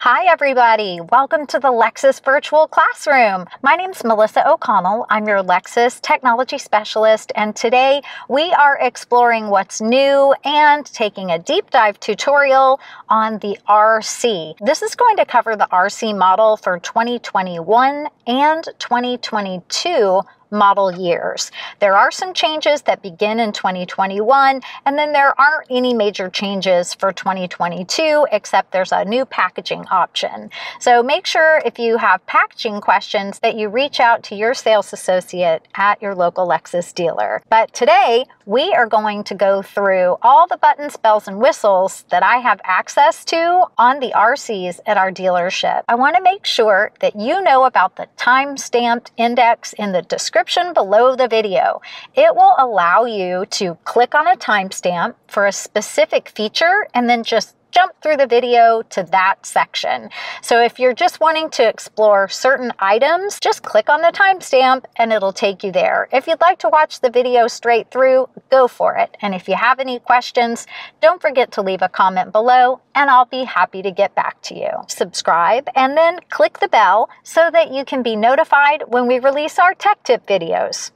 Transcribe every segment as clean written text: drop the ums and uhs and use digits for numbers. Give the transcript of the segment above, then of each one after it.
Hi everybody, welcome to the Lexus Virtual Classroom. My name's Melissa O'Connell. I'm your Lexus Technology Specialist, and today we are exploring what's new and taking a deep dive tutorial on the RC. This is going to cover the RC model for 2021 and 2022 model years. There are some changes that begin in 2021, and then there aren't any major changes for 2022, except there's a new packaging option. So make sure if you have packaging questions that you reach out to your sales associate at your local Lexus dealer. But today, we are going to go through all the buttons, bells, and whistles that I have access to on the RCs at our dealership. I want to make sure that you know about the time-stamped index in the description below the video. It will allow you to click on a timestamp for a specific feature and then just jump through the video to that section. So if you're just wanting to explore certain items, just click on the timestamp and it'll take you there. If you'd like to watch the video straight through, go for it. And if you have any questions, don't forget to leave a comment below and I'll be happy to get back to you. Subscribe and then click the bell so that you can be notified when we release our tech tip videos.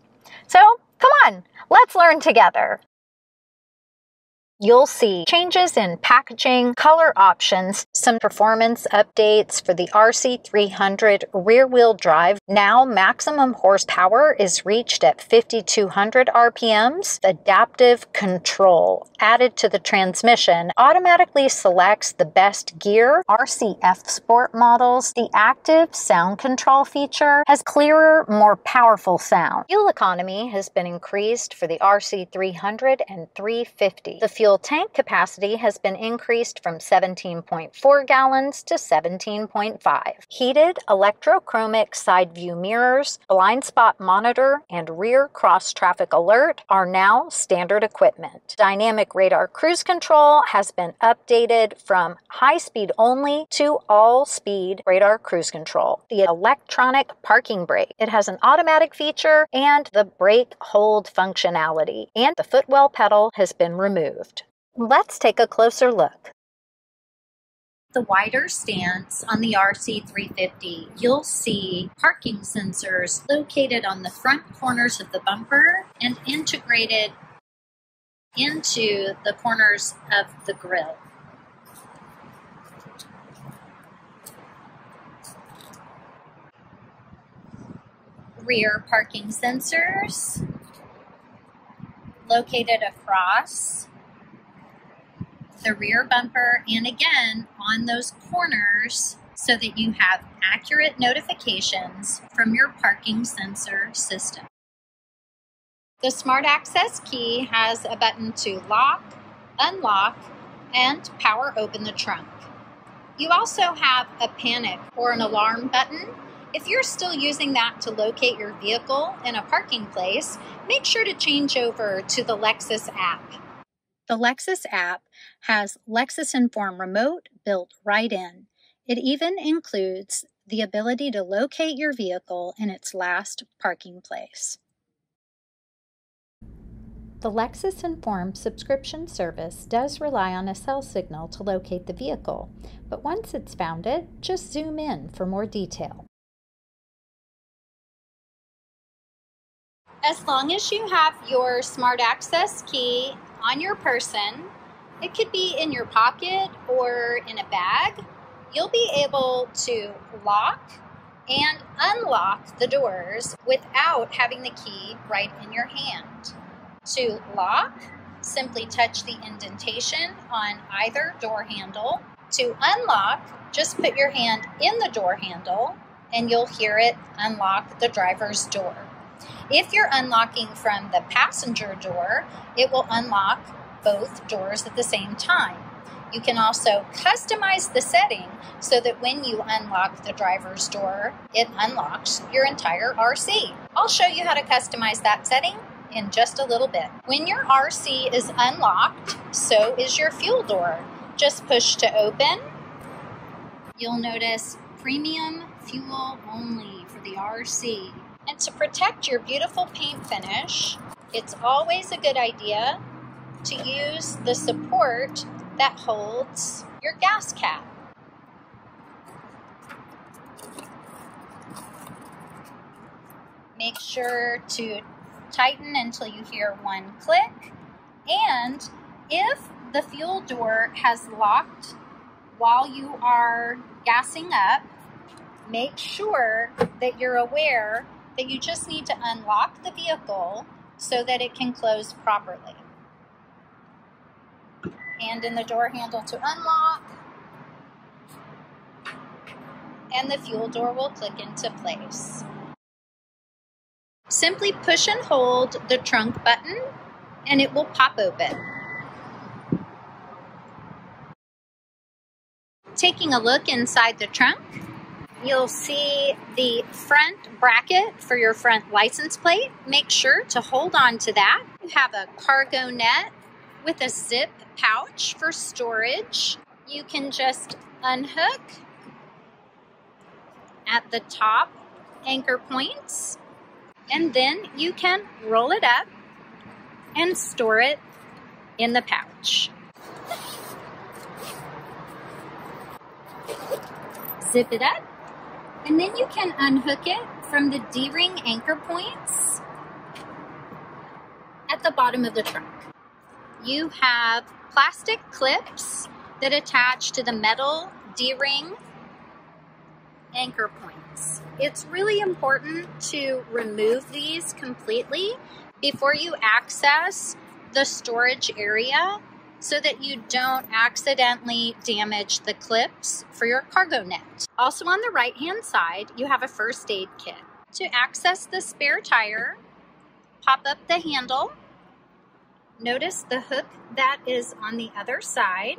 So come on, let's learn together. You'll see changes in packaging, color options, some performance updates for the RC300 rear-wheel drive. Now maximum horsepower is reached at 5,200 RPMs. Adaptive control added to the transmission automatically selects the best gear. RCF Sport models, the active sound control feature has clearer, more powerful sound. Fuel economy has been increased for the RC300 and 350. The fuel tank capacity has been increased from 17.4 gallons to 17.5. Heated electrochromic side view mirrors, blind spot monitor, and rear cross traffic alert are now standard equipment. Dynamic radar cruise control has been updated from high speed only to all speed radar cruise control. The electronic parking brake, it has an automatic feature and the brake hold functionality, and the footwell pedal has been removed. Let's take a closer look. The wider stance on the RC350, you'll see parking sensors located on the front corners of the bumper and integrated into the corners of the grille. Rear parking sensors located across the rear bumper and again on those corners so that you have accurate notifications from your parking sensor system. The Smart Access key has a button to lock, unlock, and power open the trunk. You also have a panic or an alarm button. If you're still using that to locate your vehicle in a parking place, make sure to change over to the Lexus App. The Lexus App has Lexus Enform Remote built right in. It even includes the ability to locate your vehicle in its last parking place. The Lexus Enform subscription service does rely on a cell signal to locate the vehicle, but once it's found it, just zoom in for more detail. As long as you have your Smart Access key on your person, it could be in your pocket or in a bag, you'll be able to lock and unlock the doors without having the key right in your hand. To lock, simply touch the indentation on either door handle. To unlock, just put your hand in the door handle and you'll hear it unlock the driver's door. If you're unlocking from the passenger door, it will unlock both doors at the same time. You can also customize the setting so that when you unlock the driver's door, it unlocks your entire RC. I'll show you how to customize that setting in just a little bit. When your RC is unlocked, so is your fuel door. Just push to open. You'll notice premium fuel only for the RC. And to protect your beautiful paint finish, it's always a good idea to use the support that holds your gas cap. Make sure to tighten until you hear one click. And if the fuel door has locked while you are gassing up, make sure that you're aware that you just need to unlock the vehicle so that it can close properly. Hand in the door handle to unlock, and the fuel door will click into place. Simply push and hold the trunk button and it will pop open. Taking a look inside the trunk, you'll see the front bracket for your front license plate. Make sure to hold on to that. You have a cargo net with a zip pouch for storage. You can just unhook at the top anchor points, and then you can roll it up and store it in the pouch. Zip it up, and then you can unhook it from the D-ring anchor points at the bottom of the trunk. You have plastic clips that attach to the metal D-ring anchor points. It's really important to remove these completely before you access the storage area so that you don't accidentally damage the clips for your cargo net. Also on the right-hand side, you have a first aid kit. To access the spare tire, pop up the handle. Notice the hook that is on the other side,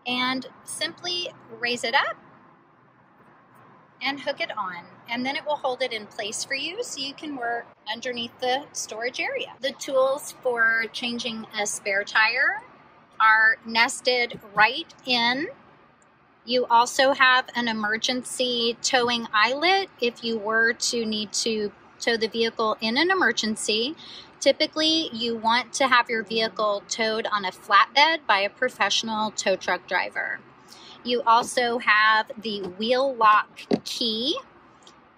and simply raise it up and hook it on, and then it will hold it in place for you so you can work underneath the storage area. The tools for changing a spare tire are nested right in. You also have an emergency towing eyelet if you were to need to tow the vehicle in an emergency. Typically, you want to have your vehicle towed on a flatbed by a professional tow truck driver. You also have the wheel lock key.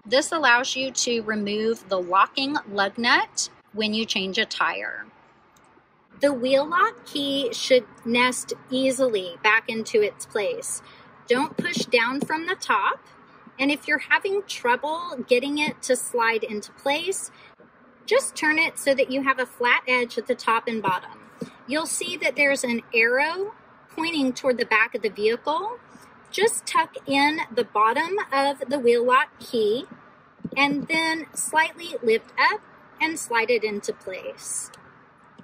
This allows you to remove the locking lug nut when you change a tire. The wheel lock key should nest easily back into its place. Don't push down from the top, and if you're having trouble getting it to slide into place, just turn it so that you have a flat edge at the top and bottom. You'll see that there's an arrow pointing toward the back of the vehicle. Just tuck in the bottom of the wheel lock key and then slightly lift up and slide it into place.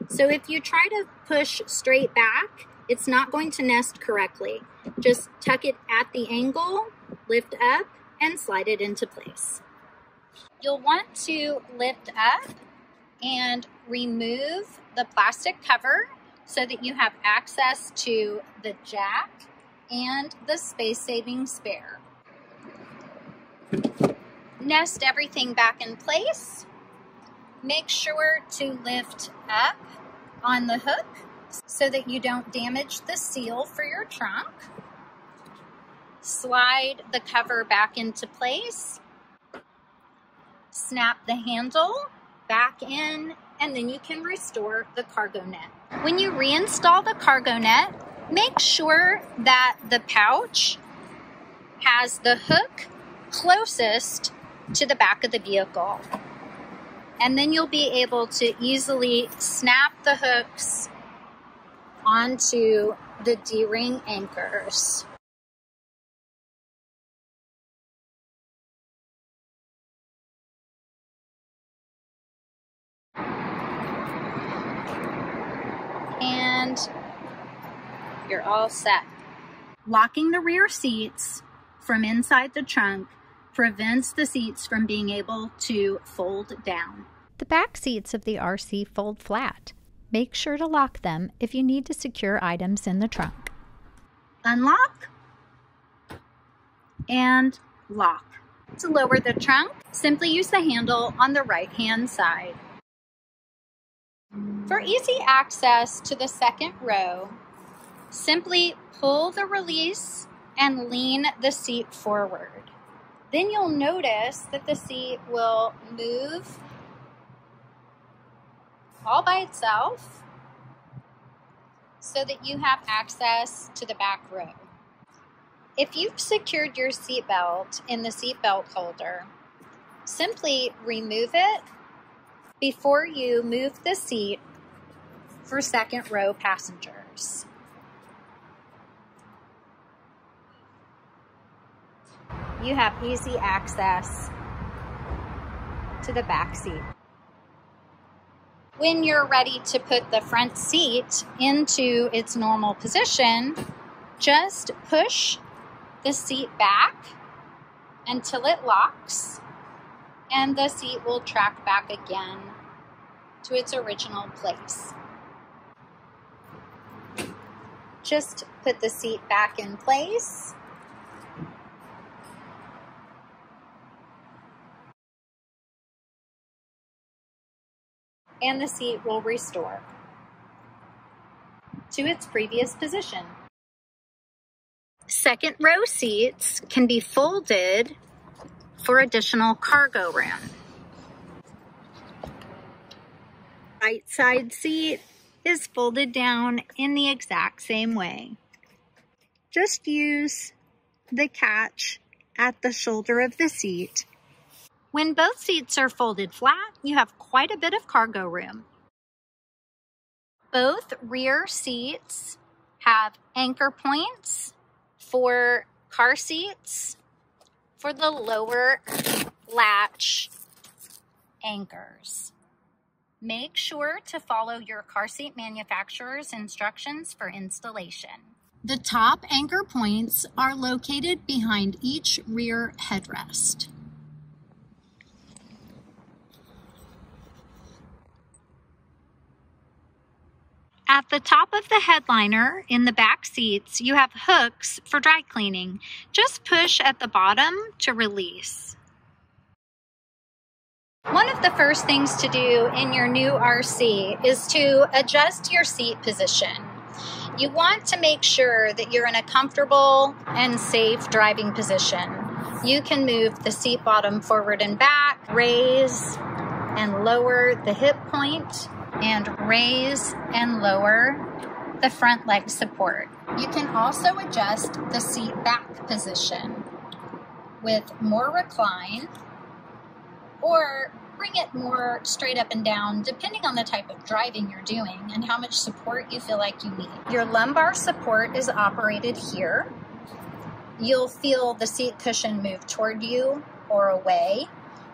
So if you try to push straight back, it's not going to nest correctly. Just tuck it at the angle, lift up, and slide it into place. You'll want to lift up and remove the plastic cover so that you have access to the jack and the space-saving spare. Nest everything back in place. Make sure to lift up on the hook so that you don't damage the seal for your trunk. Slide the cover back into place. Snap the handle back in, and then you can restore the cargo net. When you reinstall the cargo net, make sure that the pouch has the hook closest to the back of the vehicle. And then you'll be able to easily snap the hooks onto the D-ring anchors. And you're all set. Locking the rear seats from inside the trunk prevents the seats from being able to fold down. The back seats of the RC fold flat. Make sure to lock them if you need to secure items in the trunk. Unlock and lock. To lower the trunk, simply use the handle on the right-hand side. For easy access to the second row, simply pull the release and lean the seat forward. Then you'll notice that the seat will move all by itself so that you have access to the back row. If you've secured your seatbelt in the seatbelt holder, simply remove it before you move the seat for second row passengers. You have easy access to the back seat. When you're ready to put the front seat into its normal position, just push the seat back until it locks, and the seat will track back again to its original place. Just put the seat back in place. And the seat will restore to its previous position. Second row seats can be folded for additional cargo room. Right side seat is folded down in the exact same way. Just use the catch at the shoulder of the seat. When both seats are folded flat, you have quite a bit of cargo room. Both rear seats have anchor points for car seats for the lower latch anchors. Make sure to follow your car seat manufacturer's instructions for installation. The top anchor points are located behind each rear headrest. At the top of the headliner in the back seats, you have hooks for dry cleaning. Just push at the bottom to release. One of the first things to do in your new RC is to adjust your seat position. You want to make sure that you're in a comfortable and safe driving position. You can move the seat bottom forward and back, raise and lower the hip point, and raise and lower the front leg support. You can also adjust the seat back position with more recline or bring it more straight up and down depending on the type of driving you're doing and how much support you feel like you need. Your lumbar support is operated here. You'll feel the seat cushion move toward you or away.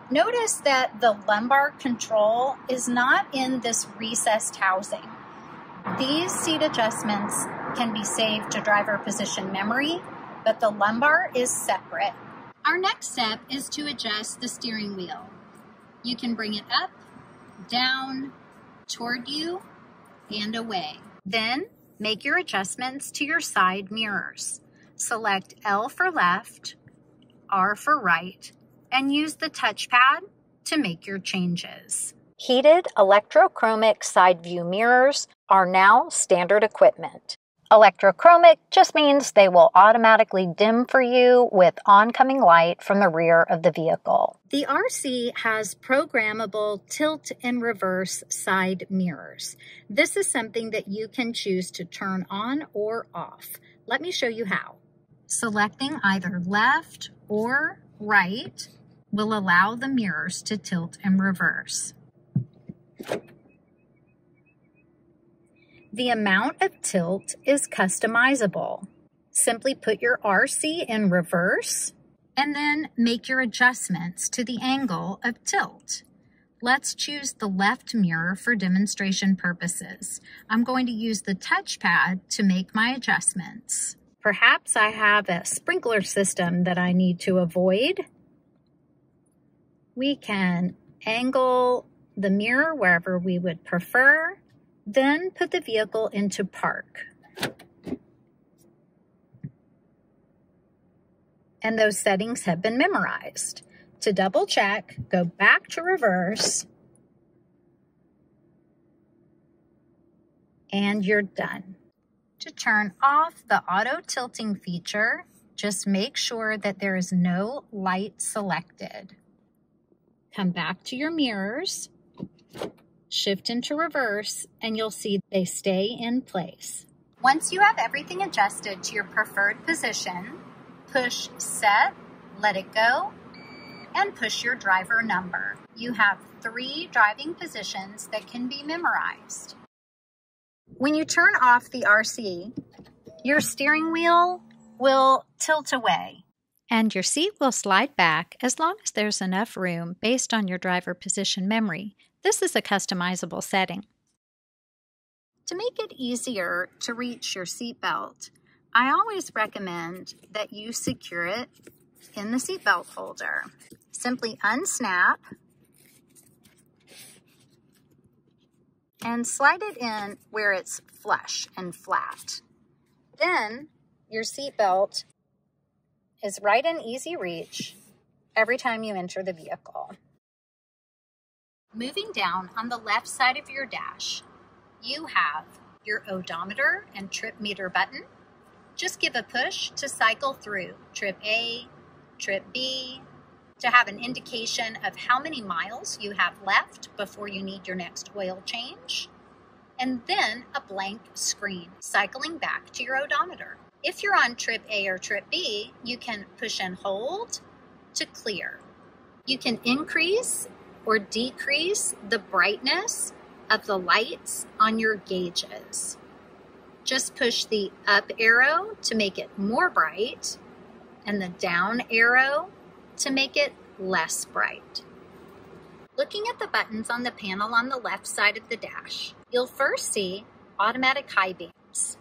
Notice that the lumbar control is not in this recessed housing. These seat adjustments can be saved to driver position memory, but the lumbar is separate. Our next step is to adjust the steering wheel. You can bring it up, down, toward you, and away. Then make your adjustments to your side mirrors. Select L for left, R for right, and use the touchpad to make your changes. Heated electrochromic side view mirrors are now standard equipment. Electrochromic just means they will automatically dim for you with oncoming light from the rear of the vehicle. The RC has programmable tilt and reverse side mirrors. This is something that you can choose to turn on or off. Let me show you how. Selecting either left or right will allow the mirrors to tilt and reverse. The amount of tilt is customizable. Simply put your RC in reverse and then make your adjustments to the angle of tilt. Let's choose the left mirror for demonstration purposes. I'm going to use the touchpad to make my adjustments. Perhaps I have a sprinkler system that I need to avoid. We can angle the mirror wherever we would prefer, then put the vehicle into park. And those settings have been memorized. To double check, go back to reverse, and you're done. To turn off the auto tilting feature, Just make sure that there is no light selected. Come back to your mirrors, shift into reverse, and you'll see they stay in place. Once you have everything adjusted to your preferred position, push set, let it go, and push your driver number. You have 3 driving positions that can be memorized. When you turn off the RC, your steering wheel will tilt away. And your seat will slide back as long as there's enough room based on your driver position memory. This is a customizable setting. To make it easier to reach your seatbelt, I always recommend that you secure it in the seatbelt holder. Simply unsnap and slide it in where it's flush and flat. Then your seatbelt is right in easy reach every time you enter the vehicle. Moving down on the left side of your dash, you have your odometer and trip meter button. Just give a push to cycle through trip A, trip B, to have an indication of how many miles you have left before you need your next oil change, and then a blank screen cycling back to your odometer. If you're on trip A or trip B, you can push and hold to clear. You can increase or decrease the brightness of the lights on your gauges. Just push the up arrow to make it more bright and the down arrow to make it less bright. Looking at the buttons on the panel on the left side of the dash, you'll first see automatic high beams.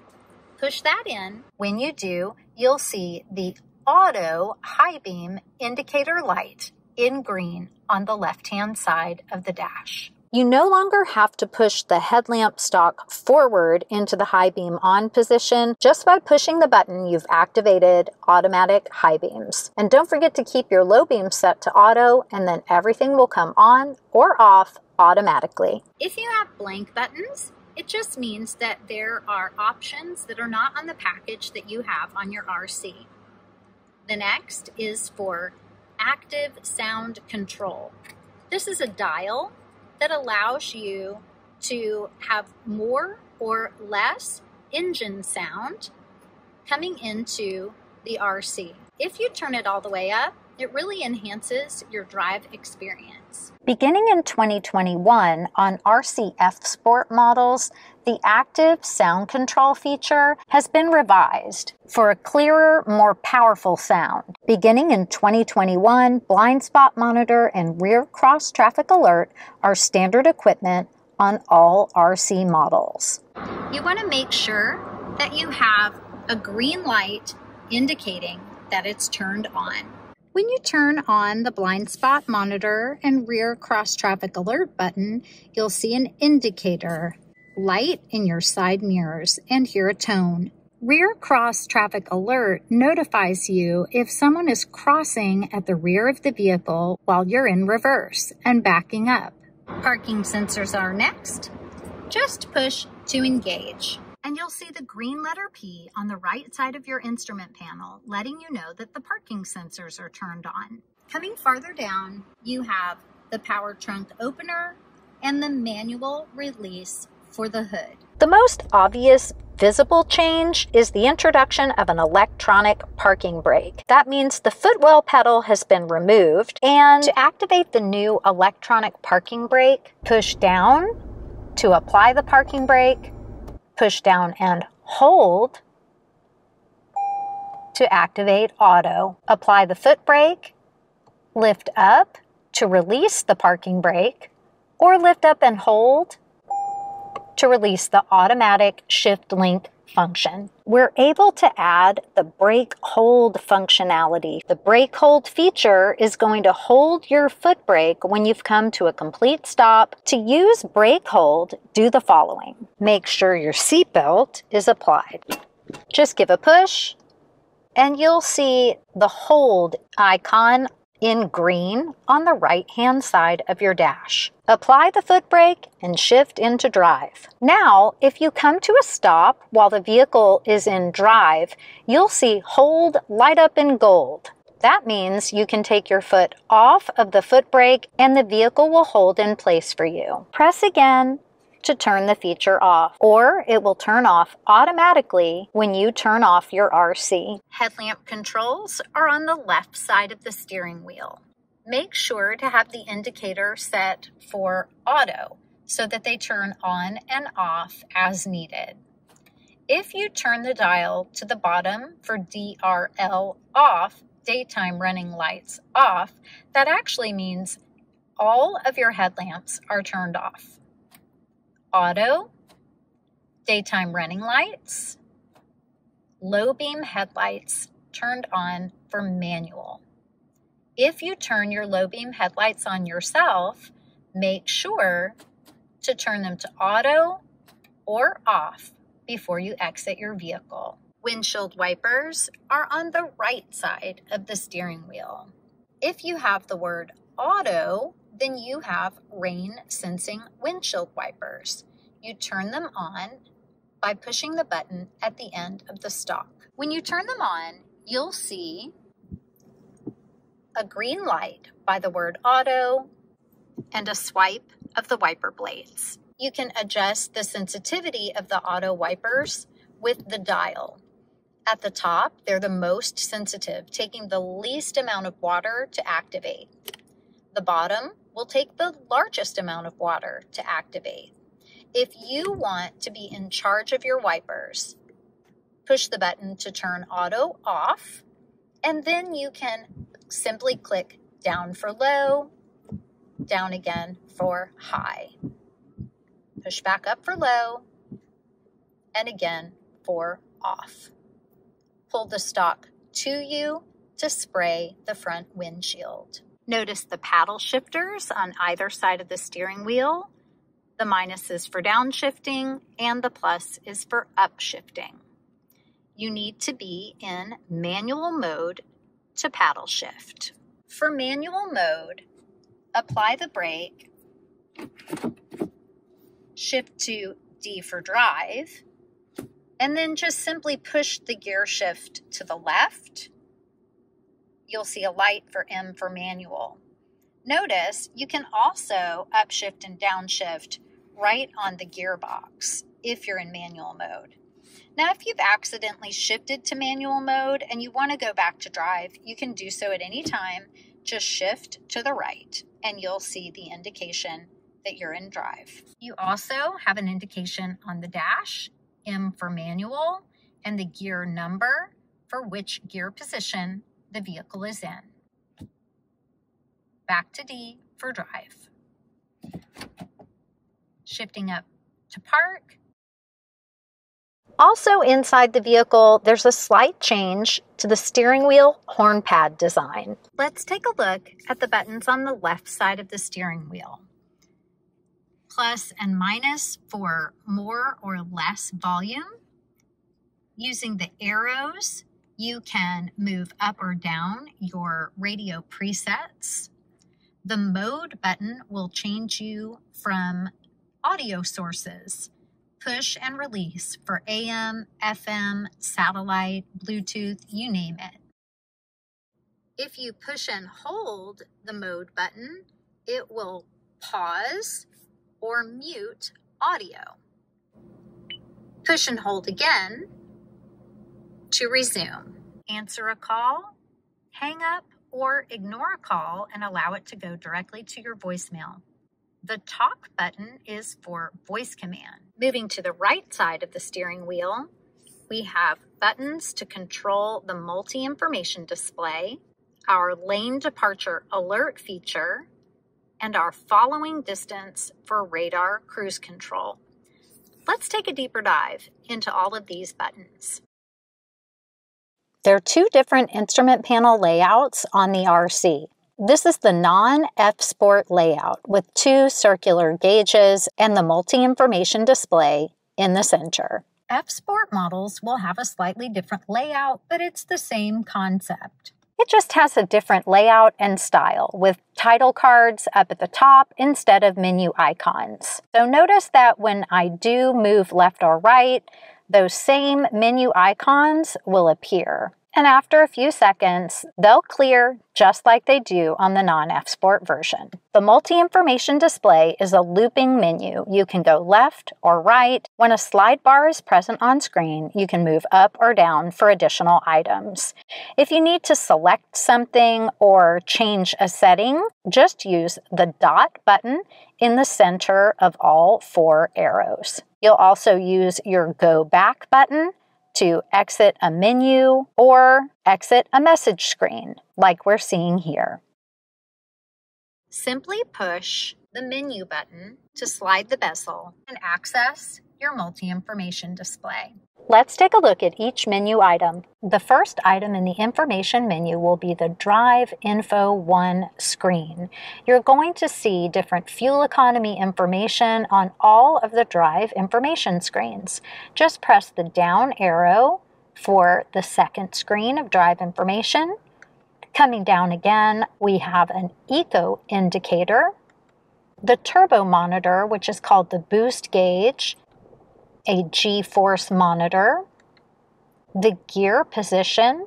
Push that in. When you do, you'll see the auto high beam indicator light in green on the left-hand side of the dash. You no longer have to push the headlamp stalk forward into the high beam on position. Just by pushing the button, you've activated automatic high beams. And don't forget to keep your low beam set to auto, and then everything will come on or off automatically. If you have blank buttons, it just means that there are options that are not on the package that you have on your RC. The next is for active sound control. This is a dial that allows you to have more or less engine sound coming into the RC. If you turn it all the way up, it really enhances your drive experience. Beginning in 2021 on RCF Sport models, the active sound control feature has been revised for a clearer, more powerful sound. Beginning in 2021, blind spot monitor and rear cross traffic alert are standard equipment on all RC models. You want to make sure that you have a green light indicating that it's turned on. When you turn on the blind spot monitor and rear cross traffic alert button, you'll see an indicator light in your side mirrors and hear a tone. Rear cross traffic alert notifies you if someone is crossing at the rear of the vehicle while you're in reverse and backing up. Parking sensors are next. Just push to engage, and you'll see the green letter P on the right side of your instrument panel, letting you know that the parking sensors are turned on. Coming farther down, you have the power trunk opener and the manual release for the hood. The most obvious visible change is the introduction of an electronic parking brake. That means the footwell pedal has been removed, and to activate the new electronic parking brake, push down to apply the parking brake, push down and hold to activate auto. Apply the foot brake, lift up to release the parking brake, or lift up and hold to release the automatic shift link function. We're able to add the brake hold functionality. The brake hold feature is going to hold your foot brake when you've come to a complete stop. To use brake hold, do the following. Make sure your seatbelt is applied. Just give a push, and you'll see the hold icon in green on the right-hand side of your dash. Apply the foot brake and shift into drive. Now, if you come to a stop while the vehicle is in drive, you'll see Hold light up in gold. That means you can take your foot off of the foot brake and the vehicle will hold in place for you. Press again to turn the feature off, or it will turn off automatically when you turn off your RC. Headlamp controls are on the left side of the steering wheel. Make sure to have the indicator set for auto so that they turn on and off as needed. If you turn the dial to the bottom for DRL off, daytime running lights off, that actually means all of your headlamps are turned off. Auto, daytime running lights, low beam headlights turned on for manual. If you turn your low beam headlights on yourself, make sure to turn them to auto or off before you exit your vehicle. Windshield wipers are on the right side of the steering wheel. If you have the word auto, then you have rain sensing windshield wipers. You turn them on by pushing the button at the end of the stalk. When you turn them on, you'll see a green light by the word auto and a swipe of the wiper blades. You can adjust the sensitivity of the auto wipers with the dial. At the top, they're the most sensitive, taking the least amount of water to activate. The bottom will take the largest amount of water to activate. If you want to be in charge of your wipers, push the button to turn auto off, and then you can simply click down for low, down again for high. Push back up for low, and again for off. Pull the stalk to you to spray the front windshield. Notice the paddle shifters on either side of the steering wheel. The minus is for downshifting and the plus is for upshifting. You need to be in manual mode to paddle shift. For manual mode, apply the brake, shift to D for drive, and then just simply push the gear shift to the left. You'll see a light for M for manual. Notice you can also upshift and downshift right on the gearbox if you're in manual mode. Now, if you've accidentally shifted to manual mode and you want to go back to drive, you can do so at any time. Just shift to the right and you'll see the indication that you're in drive. You also have an indication on the dash, M for manual, and the gear number for which gear position the vehicle is in. Back to D for drive. Shifting up to park. Also inside the vehicle, there's a slight change to the steering wheel horn pad design. Let's take a look at the buttons on the left side of the steering wheel. Plus and minus for more or less volume. Using the arrows, you can move up or down your radio presets. The mode button will change you from audio sources. Push and release for AM, FM, satellite, Bluetooth, you name it. If you push and hold the mode button, it will pause or mute audio. Push and hold again to resume. Answer a call, hang up, or ignore a call and allow it to go directly to your voicemail. The talk button is for voice command. Moving to the right side of the steering wheel, we have buttons to control the multi-information display, our lane departure alert feature, and our following distance for radar cruise control. Let's take a deeper dive into all of these buttons. There are two different instrument panel layouts on the RC. This is the non-F-Sport layout with two circular gauges and the multi-information display in the center. F-Sport models will have a slightly different layout, but it's the same concept. It just has a different layout and style with title cards up at the top instead of menu icons. So notice that when I do move left or right, those same menu icons will appear. And after a few seconds, they'll clear just like they do on the non-F Sport version. The multi-information display is a looping menu. You can go left or right. When a slide bar is present on screen, you can move up or down for additional items. If you need to select something or change a setting, just use the dot button in the center of all 4 arrows. You'll also use your Go Back button to exit a menu or exit a message screen, like we're seeing here. Simply push the menu button to slide the bezel and access your multi-information display. Let's take a look at each menu item. The first item in the information menu will be the Drive Info 1 screen. You're going to see different fuel economy information on all of the drive information screens. Just press the down arrow for the second screen of drive information. Coming down again, we have an eco indicator, the turbo monitor, which is called the boost gauge, a G-force monitor, the gear position,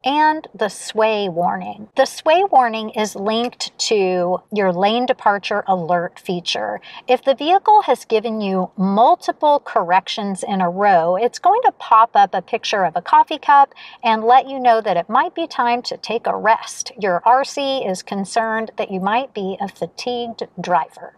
and the sway warning. The sway warning is linked to your lane departure alert feature. If the vehicle has given you multiple corrections in a row, it's going to pop up a picture of a coffee cup and let you know that it might be time to take a rest. Your RC is concerned that you might be a fatigued driver.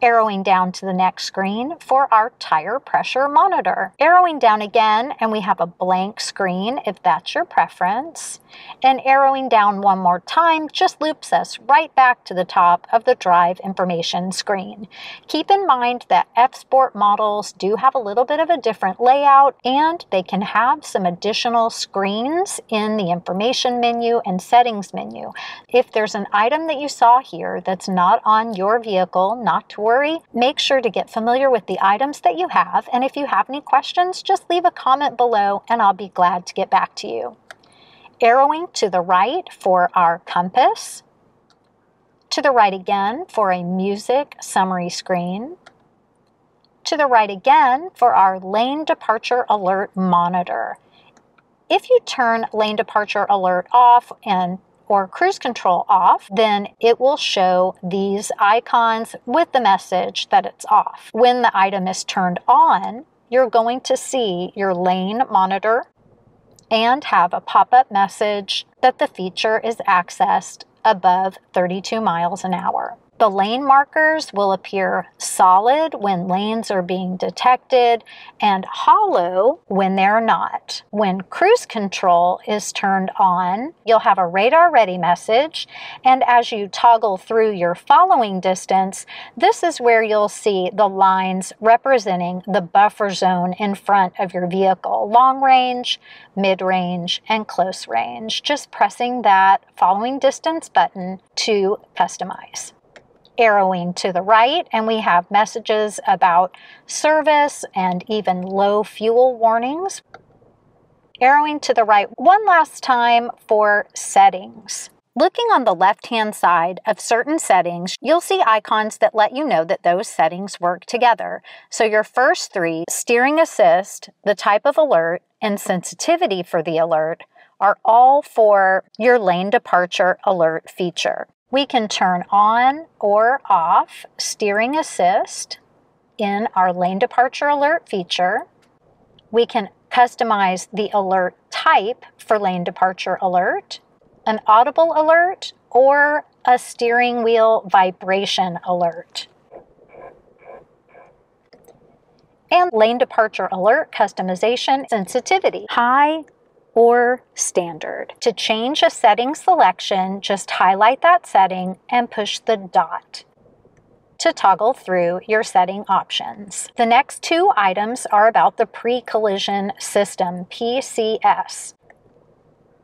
Arrowing down to the next screen for our tire pressure monitor. Arrowing down again, and we have a blank screen if that's your preference. And arrowing down one more time just loops us right back to the top of the drive information screen. Keep in mind that F Sport models do have a little bit of a different layout, and they can have some additional screens in the information menu and settings menu. If there's an item that you saw here that's not on your vehicle, not to worry. Make sure to get familiar with the items that you have, and if you have any questions, just leave a comment below and I'll be glad to get back to you. Arrowing to the right for our compass. To the right again for a music summary screen. To the right again for our lane departure alert monitor. If you turn lane departure alert off or cruise control off, then it will show these icons with the message that it's off. When the item is turned on, you're going to see your lane monitor and have a pop-up message that the feature is accessed above 32 miles an hour. The lane markers will appear solid when lanes are being detected and hollow when they're not. When cruise control is turned on, you'll have a radar ready message, and as you toggle through your following distance, this is where you'll see the lines representing the buffer zone in front of your vehicle: long range, mid range, and close range. Just pressing that following distance button to customize. Arrowing to the right, and we have messages about service and even low fuel warnings. Arrowing to the right one last time for settings. Looking on the left-hand side of certain settings, you'll see icons that let you know that those settings work together. So your first 3, steering assist, the type of alert, and sensitivity for the alert, are all for your lane departure alert feature. We can turn on or off steering assist in our lane departure alert feature. We can customize the alert type for lane departure alert, an audible alert, or a steering wheel vibration alert. And lane departure alert customization sensitivity, high or standard. To change a setting selection, just highlight that setting and push the dot to toggle through your setting options. The next 2 items are about the pre-collision system, PCS.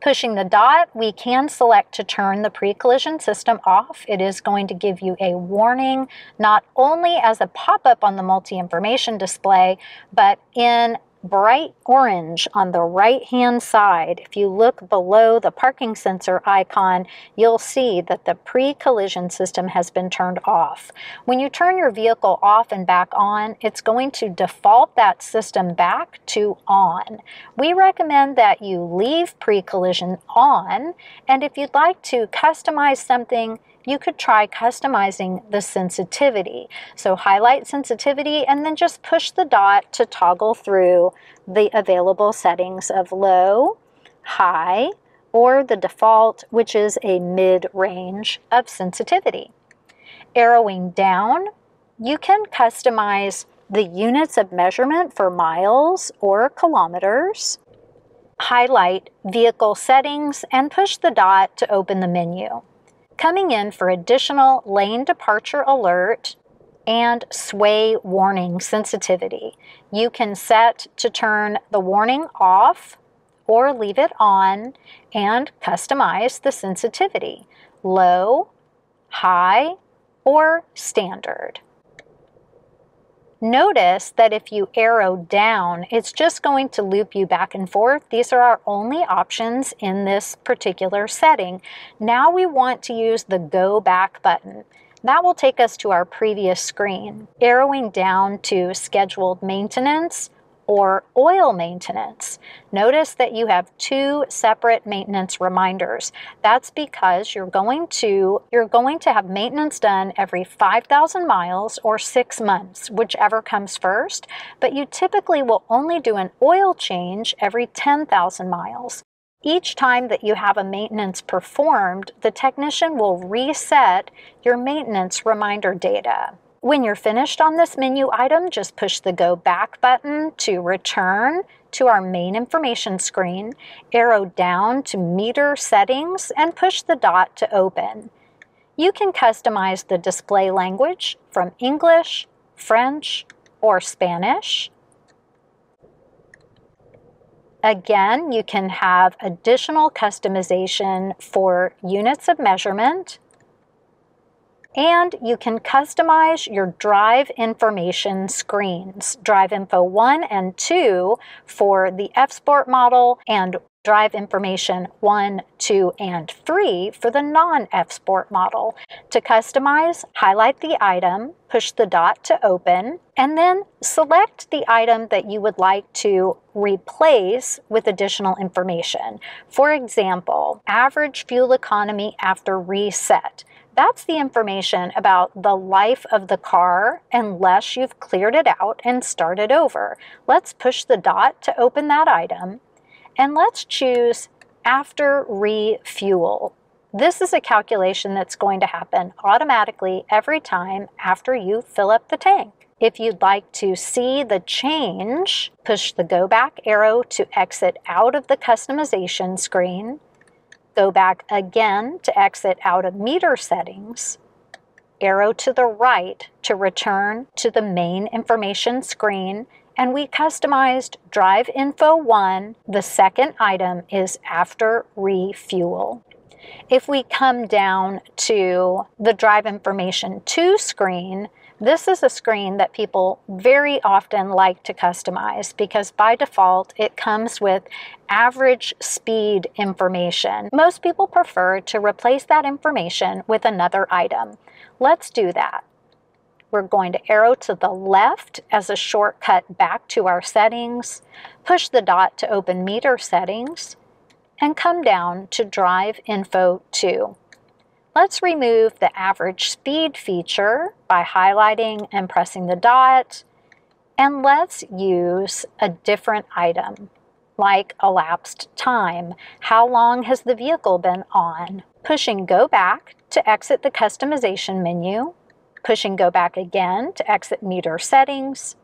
Pushing the dot, we can select to turn the pre-collision system off. It is going to give you a warning, not only as a pop-up on the multi-information display, but in bright orange on the right-hand side. If you look below the parking sensor icon, you'll see that the pre-collision system has been turned off. When you turn your vehicle off and back on, it's going to default that system back to on. We recommend that you leave pre-collision on, and if you'd like to customize something, you could try customizing the sensitivity. So highlight sensitivity and then just push the dot to toggle through the available settings of low, high, or the default, which is a mid-range of sensitivity. Arrowing down, you can customize the units of measurement for miles or kilometers. Highlight vehicle settings and push the dot to open the menu. Coming in for additional lane departure alert and sway warning sensitivity. You can set to turn the warning off or leave it on and customize the sensitivity, low, high, or standard. Notice that if you arrow down, it's just going to loop you back and forth. These are our only options in this particular setting. Now we want to use the Go Back button. That will take us to our previous screen. Arrowing down to Scheduled Maintenance or Oil Maintenance. Notice that you have two separate maintenance reminders. That's because you're going to have maintenance done every 5,000 miles or 6 months, whichever comes first, but you typically will only do an oil change every 10,000 miles. Each time that you have a maintenance performed, the technician will reset your maintenance reminder data. When you're finished on this menu item, just push the Go Back button to return to our main information screen, arrow down to Meter Settings, and push the dot to open. You can customize the display language from English, French, or Spanish. Again, you can have additional customization for units of measurement. And you can customize your drive information screens, Drive Info 1 and 2 for the F-Sport model, and Drive Information 1, 2, and 3 for the non-F-Sport model. To customize, highlight the item, push the dot to open, and then select the item that you would like to replace with additional information. For example, average fuel economy after reset. That's the information about the life of the car unless you've cleared it out and started over. Let's push the dot to open that item, and let's choose after refuel. This is a calculation that's going to happen automatically every time after you fill up the tank. If you'd like to see the change, push the Go Back arrow to exit out of the customization screen. Go back again to exit out of Meter Settings, arrow to the right to return to the main information screen, and we customized Drive Info 1. The second item is after refuel. If we come down to the Drive Information 2 screen, this is a screen that people very often like to customize because by default it comes with average speed information. Most people prefer to replace that information with another item. Let's do that. We're going to arrow to the left as a shortcut back to our settings, push the dot to open Meter Settings, and come down to Drive Info 2. Let's remove the average speed feature by highlighting and pressing the dot, and let's use a different item, like elapsed time. How long has the vehicle been on? Pushing Go Back to exit the customization menu, pushing Go Back again to exit Meter Settings,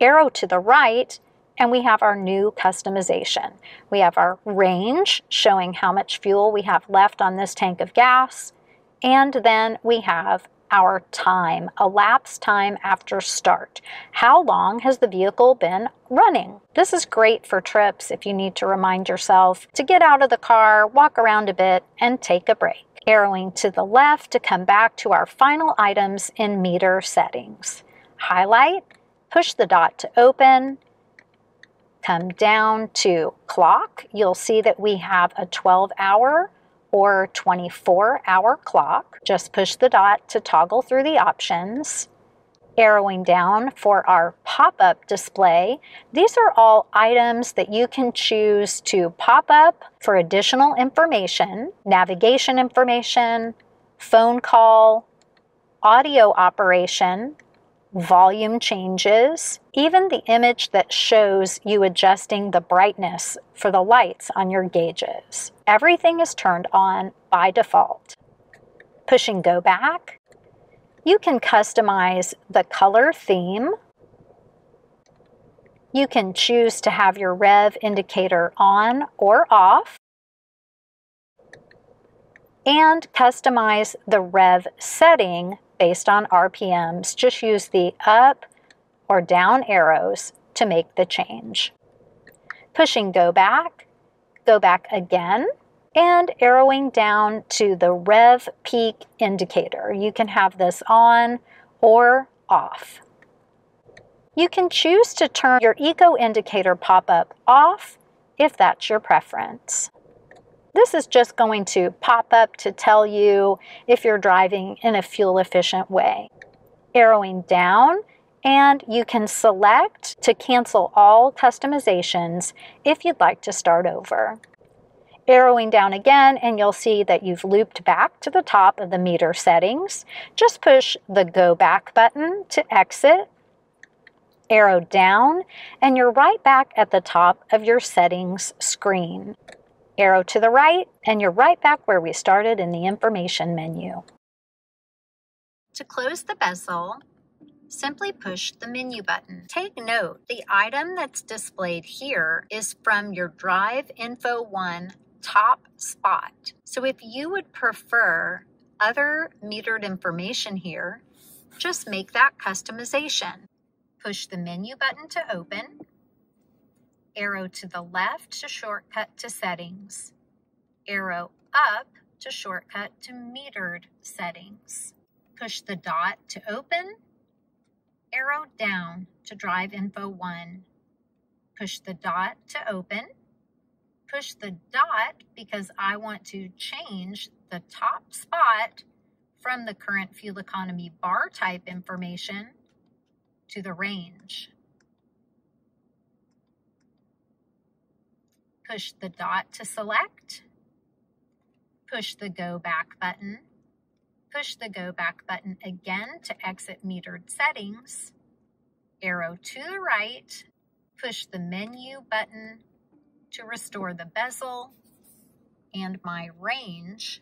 arrow to the right, and we have our new customization. We have our range showing how much fuel we have left on this tank of gas, and then we have our time, elapsed time after start. How long has the vehicle been running? This is great for trips if you need to remind yourself to get out of the car, walk around a bit, and take a break. Arrowing to the left to come back to our final items in Meter Settings. Highlight, push the dot to open, come down to clock, you'll see that we have a 12-hour or 24-hour clock. Just push the dot to toggle through the options. Arrowing down for our pop-up display, these are all items that you can choose to pop up for additional information, navigation information, phone call, audio operation, volume changes, even the image that shows you adjusting the brightness for the lights on your gauges. Everything is turned on by default. Pushing go back, you can customize the color theme. You can choose to have your rev indicator on or off, and customize the rev setting based on RPMs. Just use the up or down arrows to make the change. Pushing go back again, and arrowing down to the rev peak indicator. You can have this on or off. You can choose to turn your eco indicator pop-up off if that's your preference. This is just going to pop up to tell you if you're driving in a fuel-efficient way. Arrowing down, and you can select to cancel all customizations if you'd like to start over. Arrowing down again, and you'll see that you've looped back to the top of the meter settings. Just push the Go Back button to exit. Arrow down, and you're right back at the top of your settings screen. Arrow to the right, and you're right back where we started in the information menu. To close the bezel, simply push the menu button. Take note, the item that's displayed here is from your Drive Info 1 top spot. So if you would prefer other metered information here, just make that customization. Push the menu button to open. Arrow to the left to shortcut to settings. Arrow up to shortcut to metered settings. Push the dot to open. Arrow down to Drive Info 1. Push the dot to open. Push the dot because I want to change the top spot from the current fuel economy bar type information to the range. Push the dot to select. Push the Go Back button. Push the Go Back button again to exit metered settings. Arrow to the right. Push the menu button to restore the bezel. And my range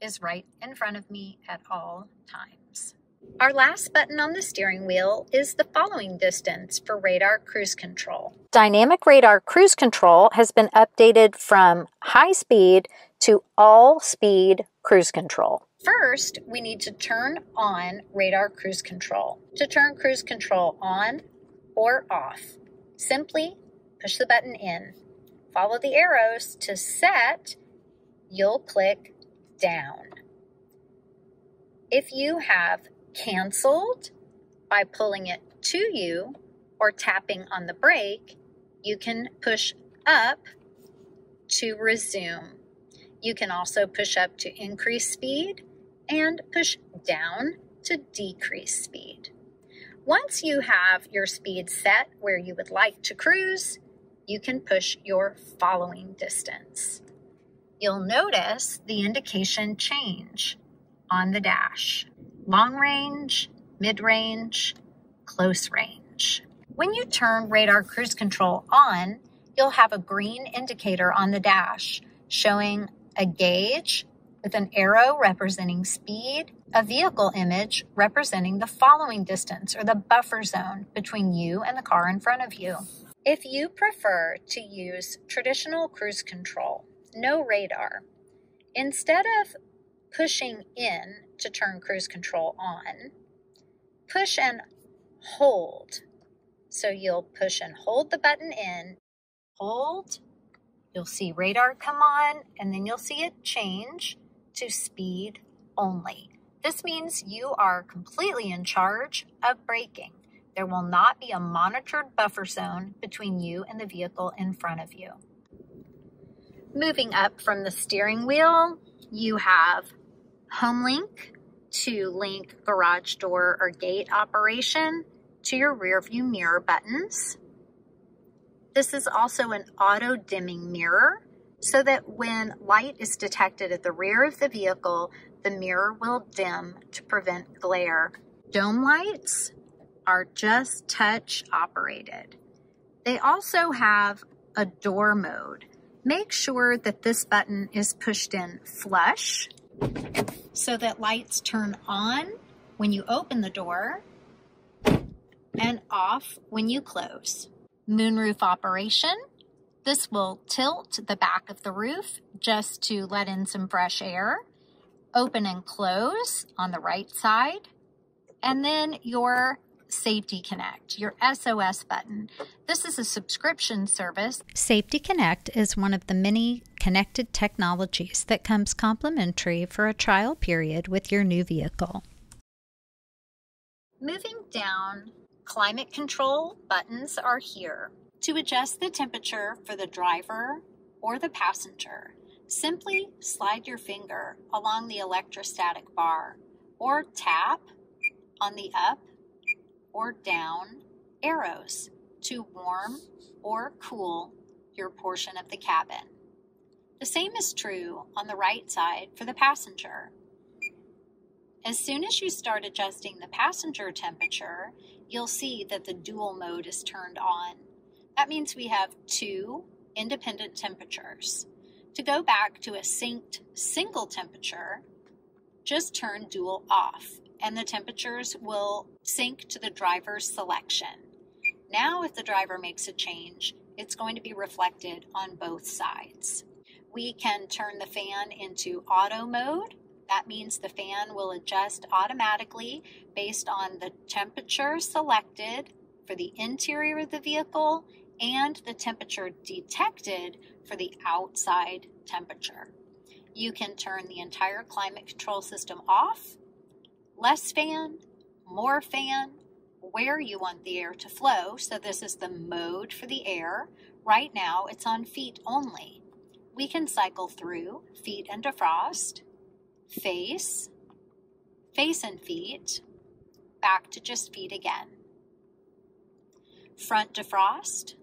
is right in front of me at all times. Our last button on the steering wheel is the following distance for radar cruise control. Dynamic radar cruise control has been updated from high speed to all speed cruise control. First, we need to turn on radar cruise control. To turn cruise control on or off, simply push the button in. Follow the arrows. To set, you'll click down. If you have canceled by pulling it to you or tapping on the brake, you can push up to resume. You can also push up to increase speed and push down to decrease speed. Once you have your speed set where you would like to cruise, you can push your following distance. You'll notice the indication change on the dash. Long range, mid-range, close range. When you turn radar cruise control on, you'll have a green indicator on the dash showing a gauge with an arrow representing speed, a vehicle image representing the following distance or the buffer zone between you and the car in front of you. If you prefer to use traditional cruise control, no radar, instead of pushing in to turn cruise control on, push and hold. So you'll push and hold the button in, hold, you'll see radar come on, and then you'll see it change to speed only. This means you are completely in charge of braking. There will not be a monitored buffer zone between you and the vehicle in front of you. Moving up from the steering wheel, you have HomeLink to link garage door or gate operation to your rear view mirror buttons. This is also an auto dimming mirror so that when light is detected at the rear of the vehicle, the mirror will dim to prevent glare. Dome lights are just touch operated. They also have a door mode. Make sure that this button is pushed in flush so that lights turn on when you open the door and off when you close. Moonroof Operation. This will tilt the back of the roof just to let in some fresh air. Open and close on the right side. And then your Safety Connect, your SOS button. This is a subscription service. Safety Connect is one of the many connected technologies that comes complimentary for a trial period with your new vehicle. Moving down, climate control buttons are here. To adjust the temperature for the driver or the passenger, simply slide your finger along the electrostatic bar or tap on the up or down arrows to warm or cool your portion of the cabin. The same is true on the right side for the passenger. As soon as you start adjusting the passenger temperature, you'll see that the dual mode is turned on. That means we have two independent temperatures. To go back to a synced single temperature, just turn dual off, and the temperatures will sync to the driver's selection. Now, if the driver makes a change, it's going to be reflected on both sides. We can turn the fan into auto mode. That means the fan will adjust automatically based on the temperature selected for the interior of the vehicle and the temperature detected for the outside temperature. You can turn the entire climate control system off, less fan, more fan, where you want the air to flow. So this is the mode for the air. Right now it's on feet only. We can cycle through feet and defrost, face and feet, back to just feet again. Front defrost,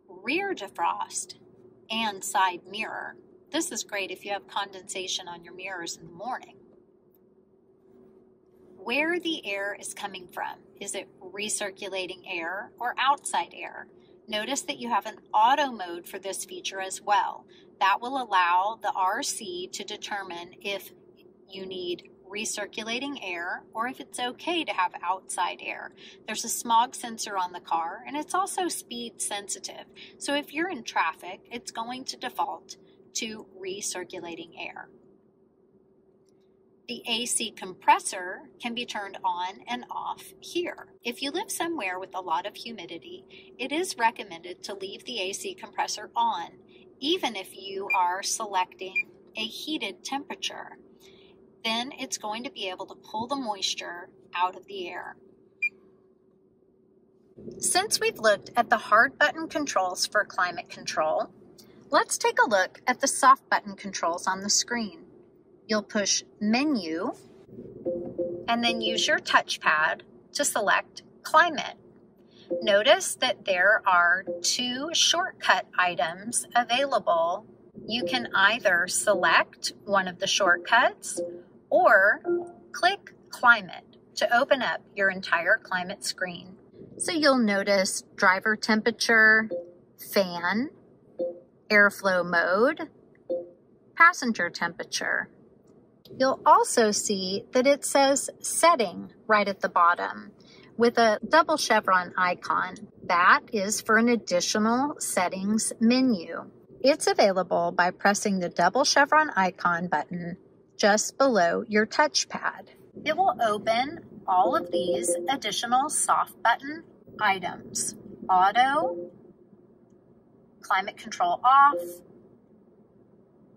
rear defrost, and side mirror. This is great if you have condensation on your mirrors in the morning. Where the air is coming from. Is it recirculating air or outside air? Notice that you have an auto mode for this feature as well. That will allow the RC to determine if you need recirculating air or if it's okay to have outside air. There's a smog sensor on the car, and it's also speed sensitive. So if you're in traffic, it's going to default to recirculating air. The AC compressor can be turned on and off here. If you live somewhere with a lot of humidity, it is recommended to leave the AC compressor on, even if you are selecting a heated temperature. Then it's going to be able to pull the moisture out of the air. Since we've looked at the hard button controls for climate control, let's take a look at the soft button controls on the screen. You'll push Menu and then use your touchpad to select Climate. Notice that there are two shortcut items available. You can either select one of the shortcuts or click Climate to open up your entire climate screen. So you'll notice driver temperature, fan, airflow mode, passenger temperature. You'll also see that it says Setting right at the bottom with a double chevron icon. That is for an additional settings menu. It's available by pressing the double chevron icon button just below your touchpad. It will open all of these additional soft button items. Auto, climate control off,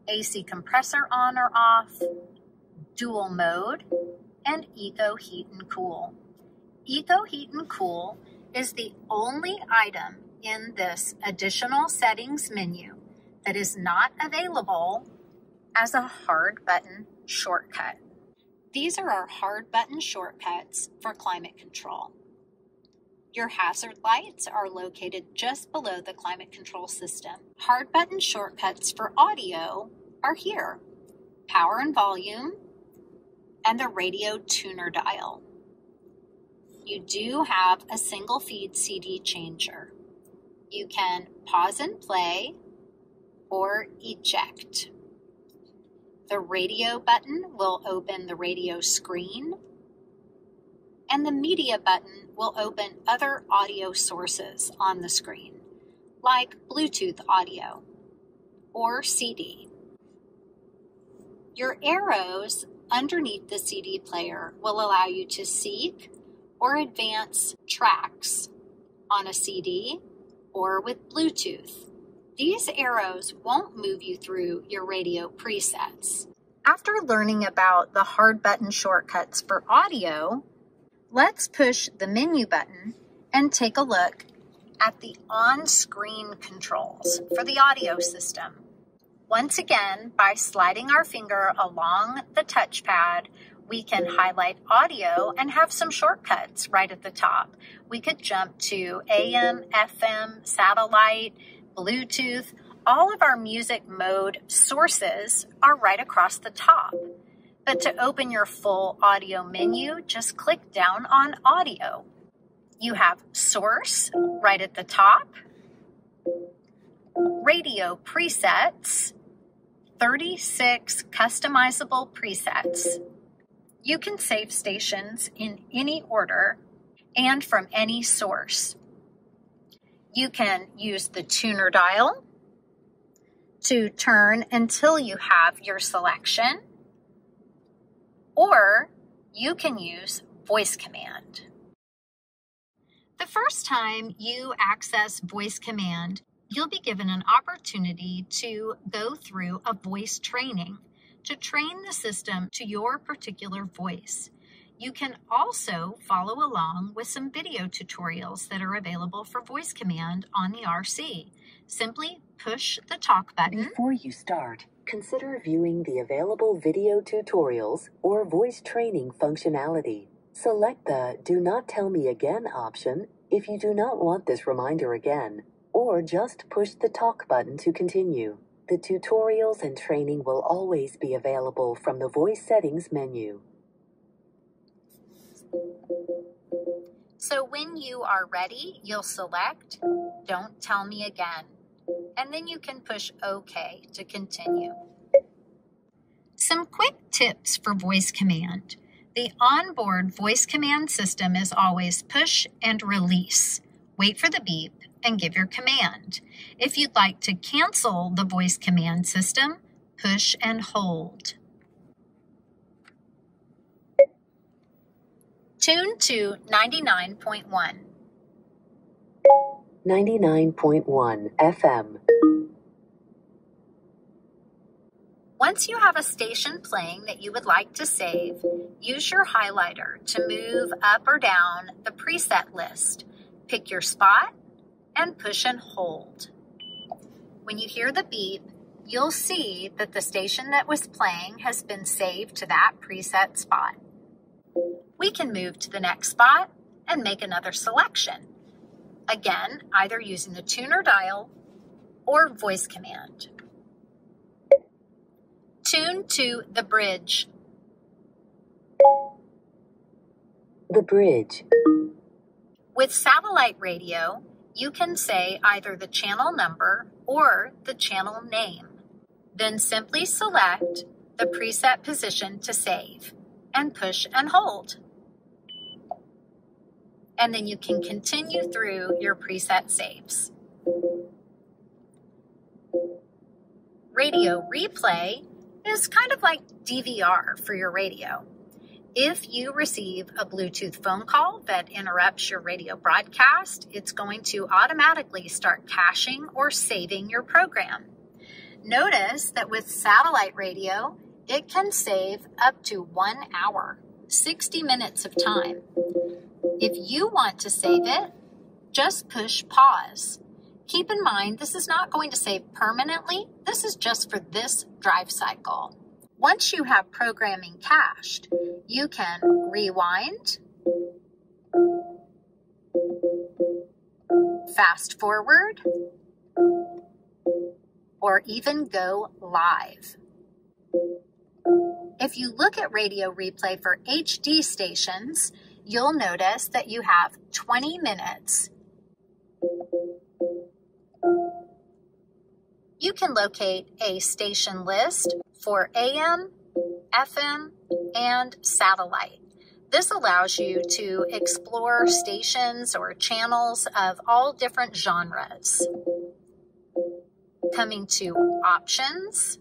AC compressor on or off, dual mode, and eco heat and cool. Eco Heat and Cool is the only item in this additional settings menu that is not available as a hard button shortcut. These are our hard button shortcuts for climate control. Your hazard lights are located just below the climate control system. Hard button shortcuts for audio are here: power and volume, and the radio tuner dial. You do have a single feed CD changer. You can pause and play or eject. The radio button will open the radio screen, and the media button will open other audio sources on the screen, like Bluetooth audio or CD. Your arrows underneath the CD player will allow you to seek or advance tracks on a CD or with Bluetooth. These arrows won't move you through your radio presets. After learning about the hard button shortcuts for audio, let's push the menu button and take a look at the on-screen controls for the audio system. Once again, by sliding our finger along the touchpad, we can highlight audio and have some shortcuts right at the top. We could jump to AM, FM, satellite, Bluetooth. All of our music mode sources are right across the top. But to open your full audio menu, just click down on audio. You have source right at the top, radio presets, 36 customizable presets. You can save stations in any order and from any source. You can use the tuner dial to turn until you have your selection, or you can use voice command. The first time you access voice command, you'll be given an opportunity to go through a voice training to train the system to your particular voice. You can also follow along with some video tutorials that are available for voice command on the RC. Simply push the talk button. Before you start, consider viewing the available video tutorials or voice training functionality. Select the Do Not Tell Me Again option if you do not want this reminder again, or just push the talk button to continue. The tutorials and training will always be available from the voice settings menu. So when you are ready, you'll select Don't Tell Me Again, and then you can push OK to continue. Some quick tips for voice command. The onboard voice command system is always push and release. Wait for the beep and give your command. If you'd like to cancel the voice command system, push and hold. Tune to 99.1. 99.1 FM. Once you have a station playing that you would like to save, use your highlighter to move up or down the preset list. Pick your spot and push and hold. When you hear the beep, you'll see that the station that was playing has been saved to that preset spot. We can move to the next spot and make another selection. Again, either using the tuner dial or voice command. Tune to the bridge. The bridge. With satellite radio, you can say either the channel number or the channel name. Then simply select the preset position to save and push and hold. And then you can continue through your preset saves. Radio replay is kind of like DVR for your radio. If you receive a Bluetooth phone call that interrupts your radio broadcast, it's going to automatically start caching or saving your program. Notice that with satellite radio, it can save up to 1 hour, 60 minutes of time. If you want to save it, just push pause. Keep in mind, this is not going to save permanently. This is just for this drive cycle. Once you have programming cached, you can rewind, fast forward, or even go live. If you look at radio replay for HD stations, you'll notice that you have 20 minutes. You can locate a station list for AM, FM, and satellite. This allows you to explore stations or channels of all different genres. Coming to options,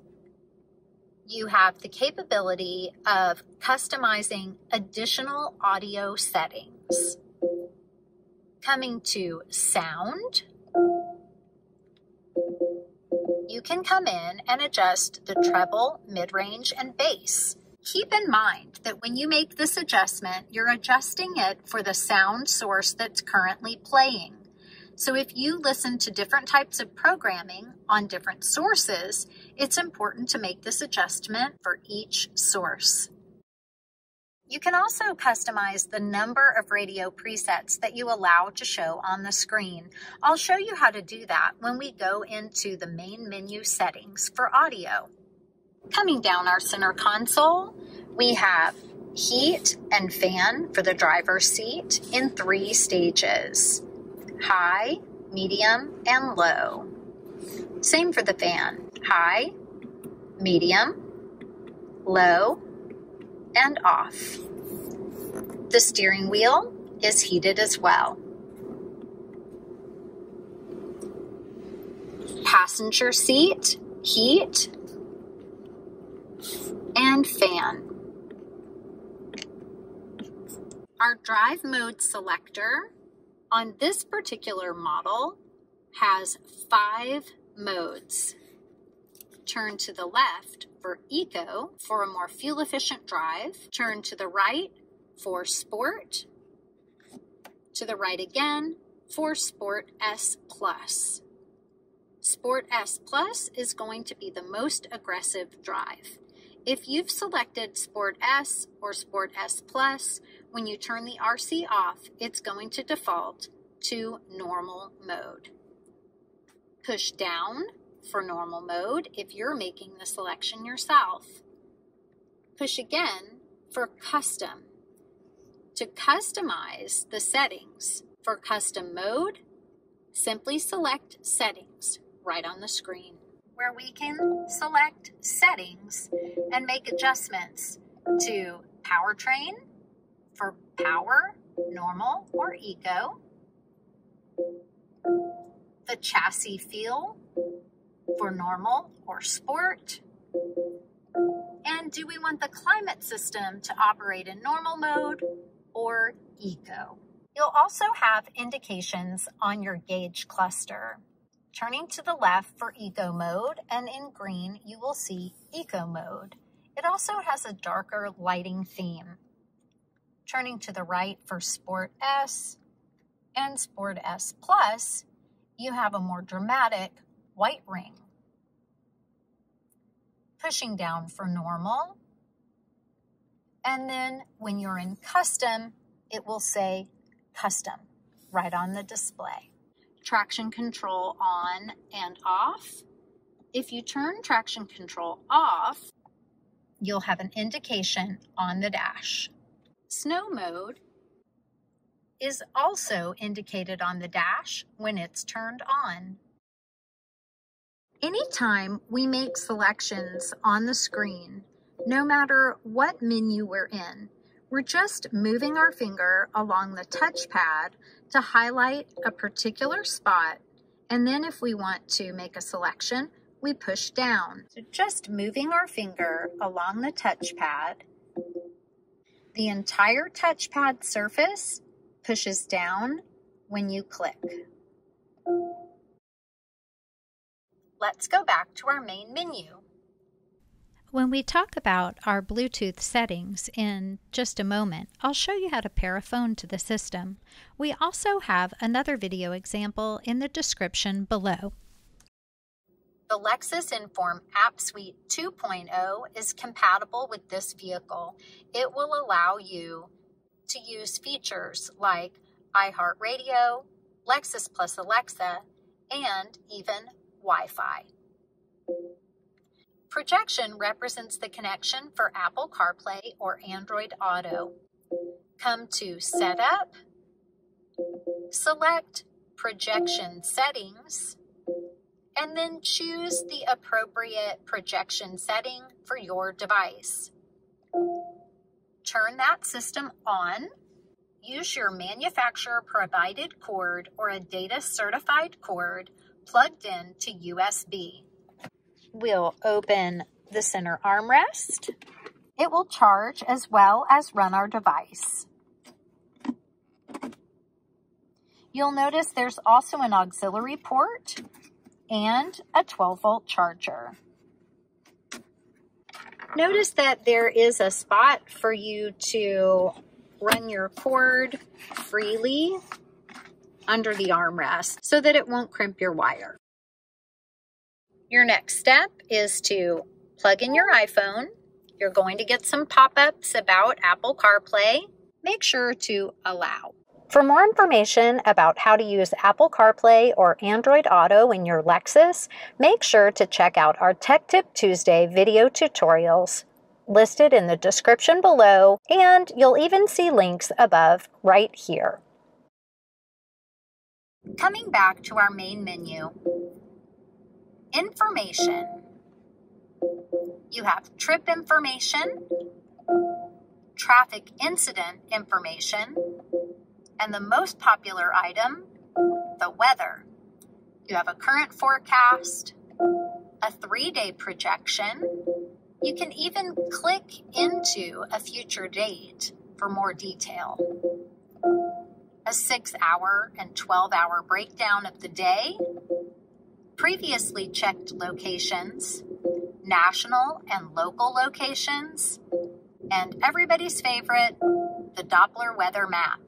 you have the capability of customizing additional audio settings. Coming to sound, you can come in and adjust the treble, mid-range, and bass. Keep in mind that when you make this adjustment, you're adjusting it for the sound source that's currently playing. So if you listen to different types of programming on different sources, it's important to make this adjustment for each source. You can also customize the number of radio presets that you allow to show on the screen. I'll show you how to do that when we go into the main menu settings for audio. Coming down our center console, we have heat and fan for the driver's seat in 3 stages: high, medium, and low. Same for the fan: high, medium, low, and off. The steering wheel is heated as well. Passenger seat, heat, and fan. Our drive mode selector on this particular model has 5 modes. Turn to the left for Eco for a more fuel-efficient drive. Turn to the right for Sport. To the right again for Sport S Plus. Sport S Plus is going to be the most aggressive drive. If you've selected Sport S or Sport S Plus, when you turn the RC off, it's going to default to normal mode. Push down for normal mode if you're making the selection yourself. Push again for custom. To customize the settings for custom mode, simply select settings right on the screen, where we can select settings and make adjustments to powertrain for power, normal, or eco, the chassis feel for normal or sport, and do we want the climate system to operate in normal mode or eco? You'll also have indications on your gauge cluster. Turning to the left for eco mode, and in green you will see eco mode. It also has a darker lighting theme. Turning to the right for Sport S and Sport S Plus, you have a more dramatic white ring. Pushing down for normal, and then when you're in custom, it will say custom right on the display. Traction control on and off. If you turn traction control off, you'll have an indication on the dash. Snow mode is also indicated on the dash when it's turned on. Anytime we make selections on the screen, no matter what menu we're in, we're just moving our finger along the touchpad to highlight a particular spot, and then if we want to make a selection, we push down. So just moving our finger along the touchpad, the entire touchpad surface pushes down when you click. Let's go back to our main menu. When we talk about our Bluetooth settings in just a moment, I'll show you how to pair a phone to the system. We also have another video example in the description below. The Lexus Enform App Suite 2.0 is compatible with this vehicle. It will allow you to use features like iHeartRadio, Lexus plus Alexa, and even Wi-Fi. Projection represents the connection for Apple CarPlay or Android Auto. Come to Setup, select Projection Settings, and then choose the appropriate projection setting for your device. Turn that system on. Use your manufacturer-provided cord or a data-certified cord plugged in to USB. We'll open the center armrest. It will charge as well as run our device. You'll notice there's also an auxiliary port and a 12-volt charger. Notice that there is a spot for you to run your cord freely under the armrest so that it won't crimp your wire. Your next step is to plug in your iPhone. You're going to get some pop-ups about Apple CarPlay. Make sure to allow. For more information about how to use Apple CarPlay or Android Auto in your Lexus, make sure to check out our Tech Tip Tuesday video tutorials listed in the description below, and you'll even see links above right here. Coming back to our main menu, information. You have trip information, traffic incident information, and the most popular item, the weather. You have a current forecast, a 3-day projection. You can even click into a future date for more detail. A 6-hour and 12-hour breakdown of the day, previously checked locations, national and local locations, and everybody's favorite, the Doppler weather map.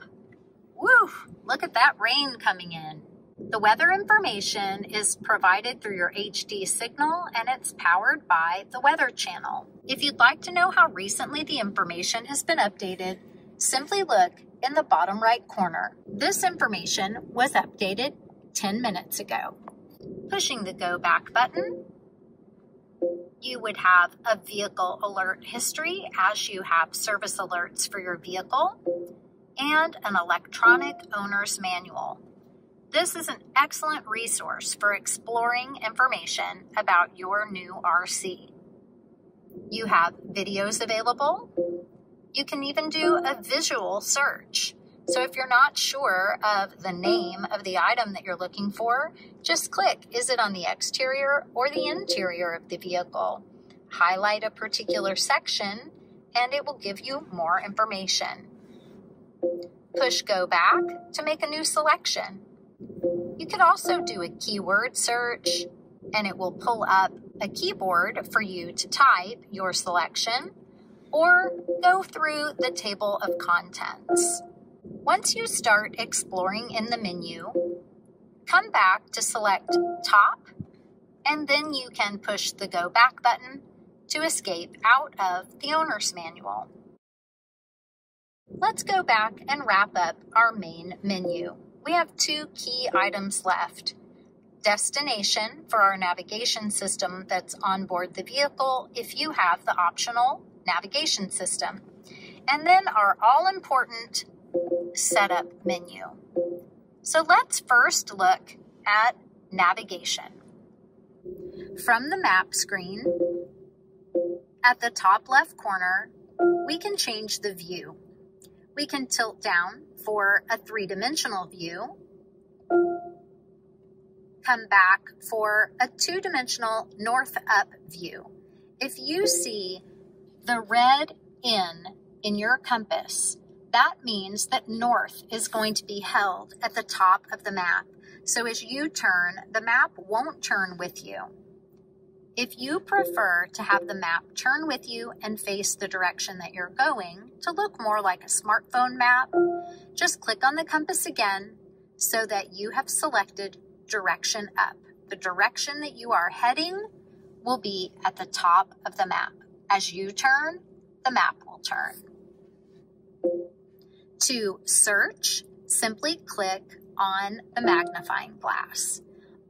Woo! Look at that rain coming in. The weather information is provided through your HD signal, and it's powered by the Weather Channel. If you'd like to know how recently the information has been updated, simply look in the bottom right corner. This information was updated 10 minutes ago. Pushing the Go Back button, you would have a vehicle alert history as you have service alerts for your vehicle, and an electronic owner's manual. This is an excellent resource for exploring information about your new RC. You have videos available. You can even do a visual search. So if you're not sure of the name of the item that you're looking for, just click, is it on the exterior or the interior of the vehicle? Highlight a particular section and it will give you more information. Push Go Back to make a new selection. You could also do a keyword search and it will pull up a keyboard for you to type your selection or go through the table of contents. Once you start exploring in the menu, come back to select Top, and then you can push the Go Back button to escape out of the owner's manual. Let's go back and wrap up our main menu. We have 2 key items left. Destination for our navigation system that's on board the vehicle if you have the optional navigation system. And then our all-important setup menu. So let's first look at navigation. From the map screen, at the top left corner, we can change the view. We can tilt down for a 3-dimensional view, come back for a 2-dimensional north-up view. If you see the red in your compass, that means that north is going to be held at the top of the map. So as you turn, the map won't turn with you. If you prefer to have the map turn with you and face the direction that you're going to look more like a smartphone map, just click on the compass again so that you have selected direction up. The direction that you are heading will be at the top of the map. As you turn, the map will turn. To search, simply click on the magnifying glass.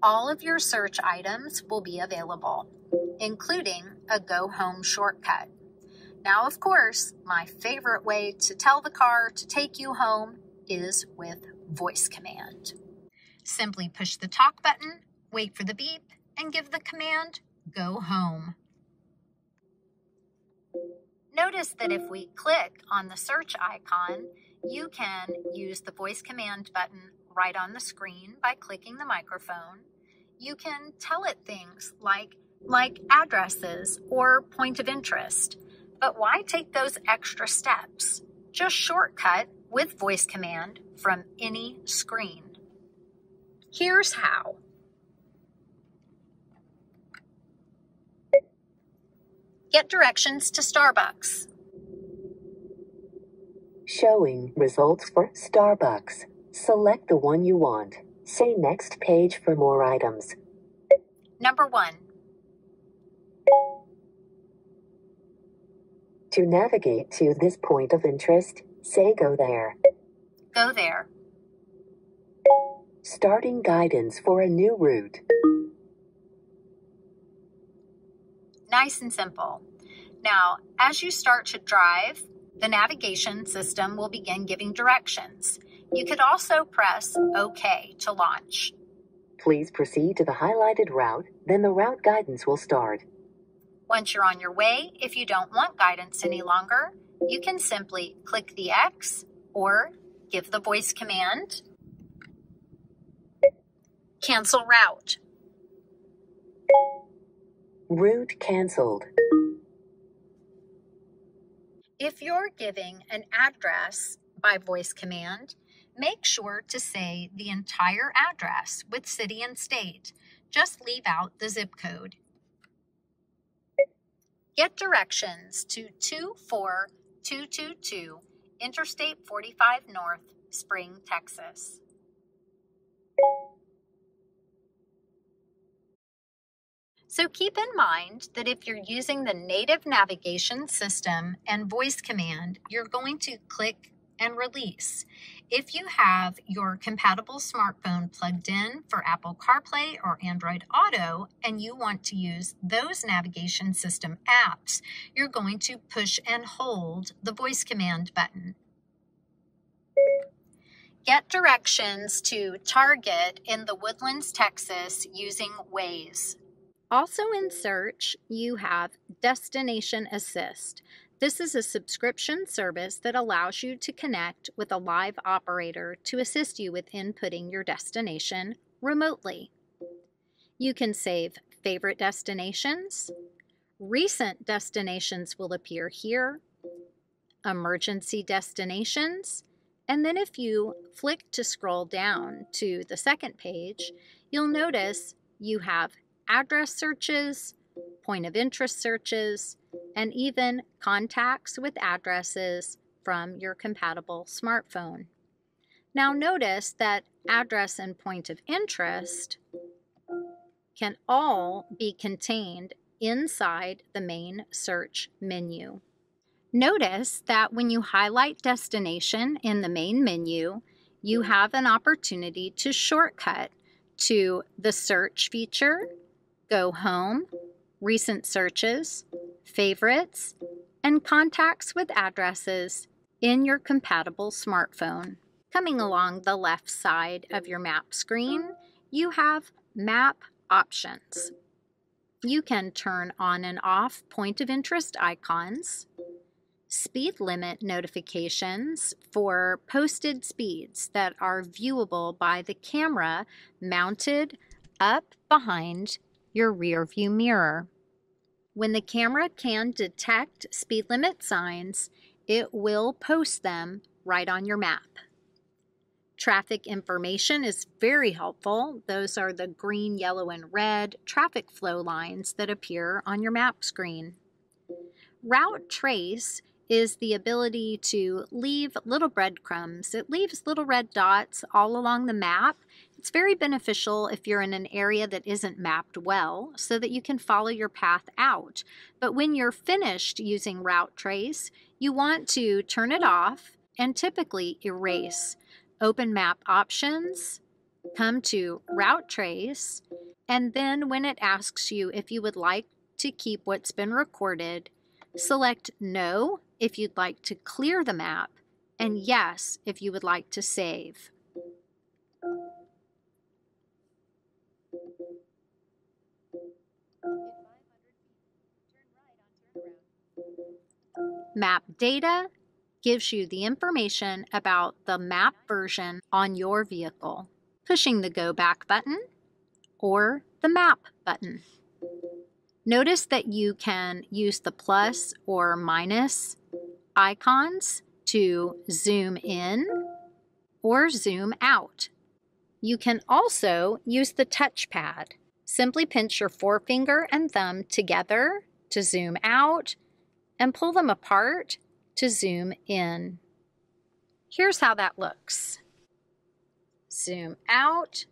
All of your search items will be available, including a Go Home shortcut. Now, of course, my favorite way to tell the car to take you home is with voice command. Simply push the talk button, wait for the beep, and give the command, Go Home. Notice that if we click on the search icon, you can use the voice command button right on the screen by clicking the microphone. You can tell it things like addresses or point of interest. But why take those extra steps? Just shortcut with voice command from any screen. Here's how. Get directions to Starbucks. Showing results for Starbucks. Select the one you want. Say next page for more items. Number 1. To navigate to this point of interest, say go there. Go there. Starting guidance for a new route. Nice and simple. Now, as you start to drive, the navigation system will begin giving directions. You could also press OK to launch. Please proceed to the highlighted route, then the route guidance will start. Once you're on your way, if you don't want guidance any longer, you can simply click the X or give the voice command, cancel route. Route canceled. If you're giving an address by voice command, make sure to say the entire address with city and state. Just leave out the zip code. Get directions to 24222 Interstate 45 North, Spring, Texas. So keep in mind that if you're using the native navigation system and voice command, you're going to click and release. If you have your compatible smartphone plugged in for Apple CarPlay or Android Auto and you want to use those navigation system apps, you're going to push and hold the voice command button. Get directions to Target in the Woodlands, Texas using Waze. Also in search, you have Destination Assist. This is a subscription service that allows you to connect with a live operator to assist you with inputting your destination remotely. You can save favorite destinations. Recent destinations will appear here. Emergency destinations. And then if you flick to scroll down to the second page, you'll notice you have address searches, point of interest searches, and even contacts with addresses from your compatible smartphone. Now notice that address and point of interest can all be contained inside the main search menu. Notice that when you highlight destination in the main menu, you have an opportunity to shortcut to the search feature, Go Home, Recent Searches, Favorites, and Contacts with Addresses in your compatible smartphone. Coming along the left side of your map screen, you have Map Options. You can turn on and off point of interest icons, speed limit notifications for posted speeds that are viewable by the camera mounted up behind your rear view mirror. When the camera can detect speed limit signs, it will post them right on your map. Traffic information is very helpful. Those are the green, yellow, and red traffic flow lines that appear on your map screen. Route trace is the ability to leave little breadcrumbs. It leaves little red dots all along the map. It's very beneficial if you're in an area that isn't mapped well so that you can follow your path out. But when you're finished using route trace, you want to turn it off and typically erase. Open Map Options, come to Route Trace, and then when it asks you if you would like to keep what's been recorded, select No if you'd like to clear the map, and Yes if you would like to save. Map data gives you the information about the map version on your vehicle. Pushing the Go Back button or the Map button. Notice that you can use the plus or minus icons to zoom in or zoom out. You can also use the touchpad. Simply pinch your forefinger and thumb together to zoom out and pull them apart to zoom in. Here's how that looks. Zoom out,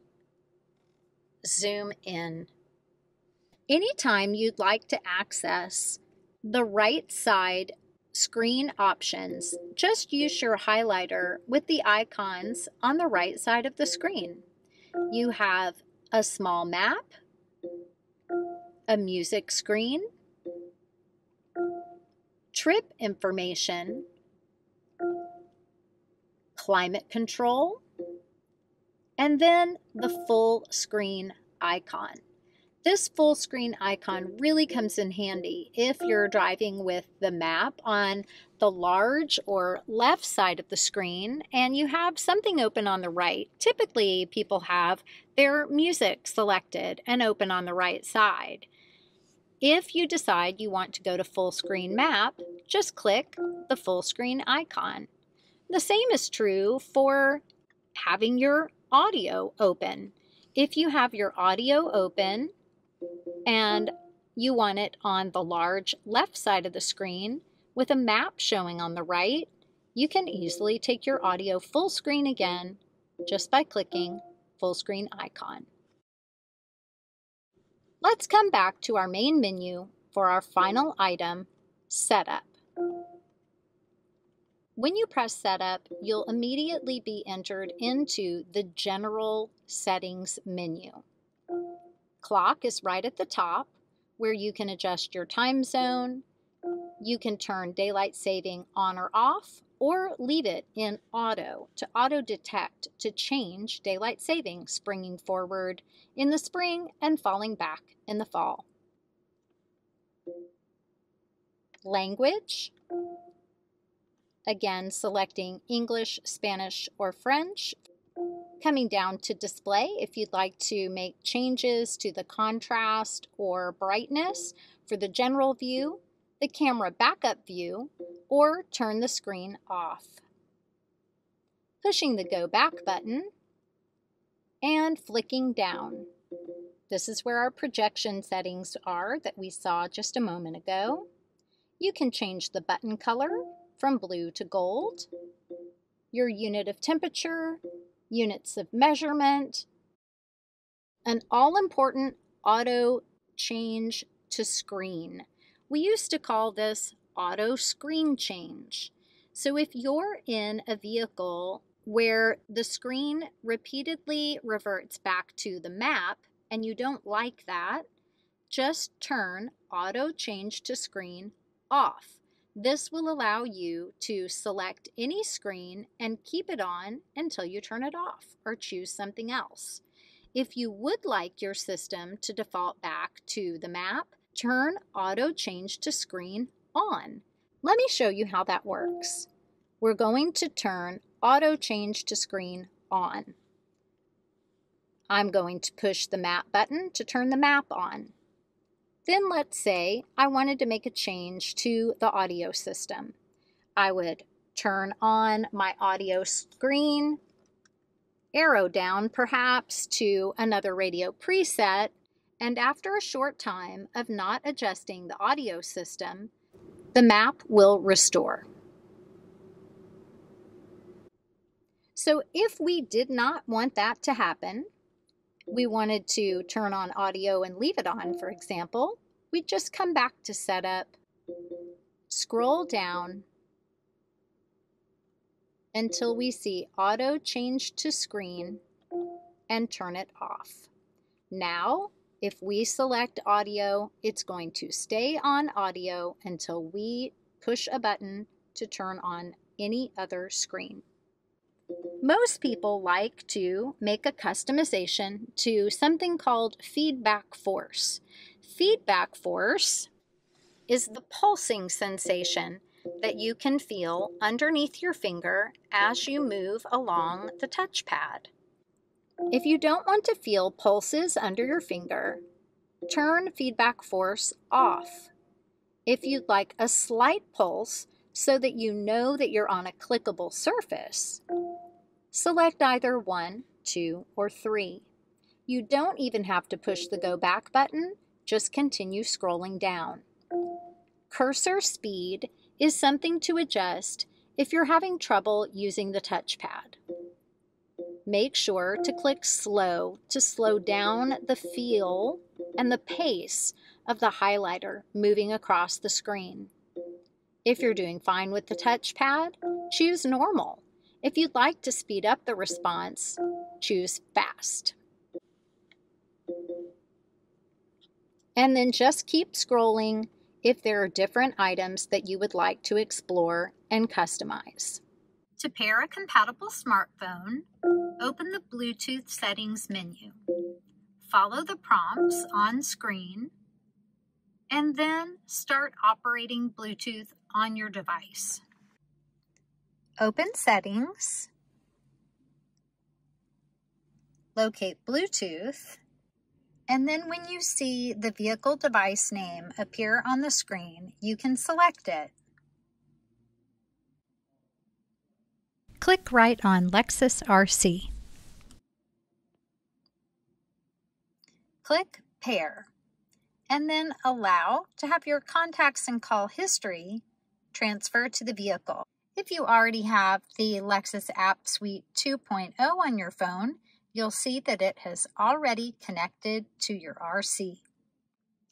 zoom in. Anytime you'd like to access the right side screen options, just use your highlighter with the icons on the right side of the screen. You have a small map, a music screen, trip information, climate control, and then the full screen icon. This full screen icon really comes in handy if you're driving with the map on the large or left side of the screen and you have something open on the right. Typically, people have their music selected and open on the right side. If you decide you want to go to full screen map, just click the full screen icon. The same is true for having your audio open. If you have your audio open and you want it on the large left side of the screen with a map showing on the right, you can easily take your audio full screen again just by clicking full screen icon. Let's come back to our main menu for our final item, Setup. When you press Setup, you'll immediately be entered into the General Settings menu. Clock is right at the top, where you can adjust your time zone. You can turn daylight saving on or off, or leave it in auto to auto-detect to change daylight saving, springing forward in the spring and falling back in the fall. Language. Again, selecting English, Spanish, or French. Coming down to display if you'd like to make changes to the contrast or brightness for the general view, the camera backup view, or turn the screen off. Pushing the Go Back button and flicking down. This is where our projection settings are that we saw just a moment ago. You can change the button color from blue to gold, your unit of temperature, units of measurement, an all-important auto change to screen. We used to call this auto screen change. So if you're in a vehicle where the screen repeatedly reverts back to the map and you don't like that, just turn auto change to screen off. This will allow you to select any screen and keep it on until you turn it off or choose something else. If you would like your system to default back to the map, turn Auto Change to Screen on. Let me show you how that works. We're going to turn Auto Change to Screen on. I'm going to push the map button to turn the map on. Then let's say I wanted to make a change to the audio system. I would turn on my audio screen arrow down perhaps to another radio preset, and after a short time of not adjusting the audio system, the map will restore. So if we did not want that to happen, we wanted to turn on audio and leave it on, for example, we'd just come back to Setup, scroll down until we see Auto Change to Screen and turn it off. Now, if we select audio, it's going to stay on audio until we push a button to turn on any other screen. Most people like to make a customization to something called feedback force. Feedback force is the pulsing sensation that you can feel underneath your finger as you move along the touchpad. If you don't want to feel pulses under your finger, turn feedback force off. If you'd like a slight pulse so that you know that you're on a clickable surface, select either 1, 2, or 3. You don't even have to push the go back button, just continue scrolling down. Cursor speed is something to adjust if you're having trouble using the touchpad. Make sure to click slow to slow down the feel and the pace of the highlighter moving across the screen. If you're doing fine with the touchpad, choose normal. If you'd like to speed up the response, choose fast. And then just keep scrolling if there are different items that you would like to explore and customize. To pair a compatible smartphone, open the Bluetooth settings menu. Follow the prompts on screen, and then start operating Bluetooth on your device. Open Settings, locate Bluetooth, and then when you see the vehicle device name appear on the screen, you can select it. Click right on Lexus RC. Click Pair, and then allow to have your contacts and call history transfer to the vehicle. If you already have the Lexus App Suite 2.0 on your phone, you'll see that it has already connected to your RC.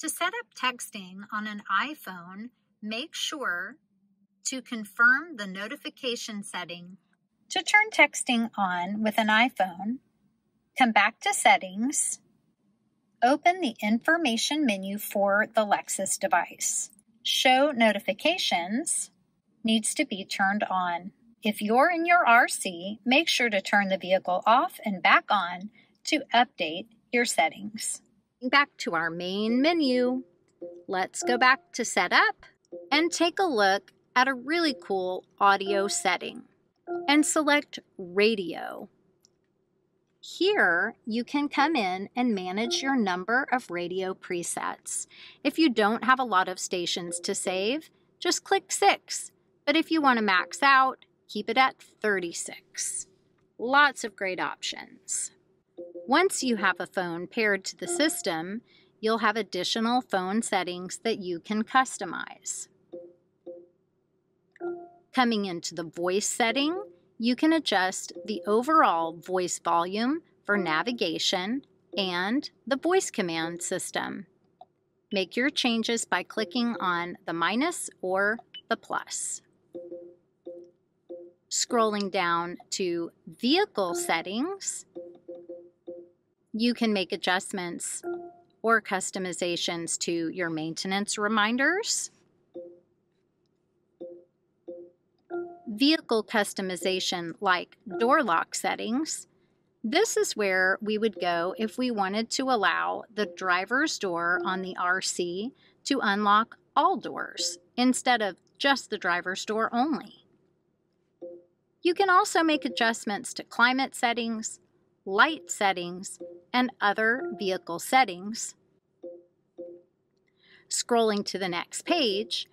To set up texting on an iPhone, make sure to confirm the notification setting. To turn texting on with an iPhone, come back to Settings, open the Information menu for the Lexus device. Show Notifications needs to be turned on. If you're in your RC, make sure to turn the vehicle off and back on to update your settings. Back to our main menu, let's go back to Setup and take a look at a really cool audio setting and select Radio. Here, you can come in and manage your number of radio presets. If you don't have a lot of stations to save, just click 6. But if you want to max out, keep it at 36. Lots of great options. Once you have a phone paired to the system, you'll have additional phone settings that you can customize. Coming into the voice setting, you can adjust the overall voice volume for navigation and the voice command system. Make your changes by clicking on the minus or the plus. Scrolling down to Vehicle Settings, you can make adjustments or customizations to your maintenance reminders, vehicle customization like door lock settings. This is where we would go if we wanted to allow the driver's door on the RC to unlock all doors instead of just the driver's door only. You can also make adjustments to climate settings, light settings, and other vehicle settings. Scrolling to the next page,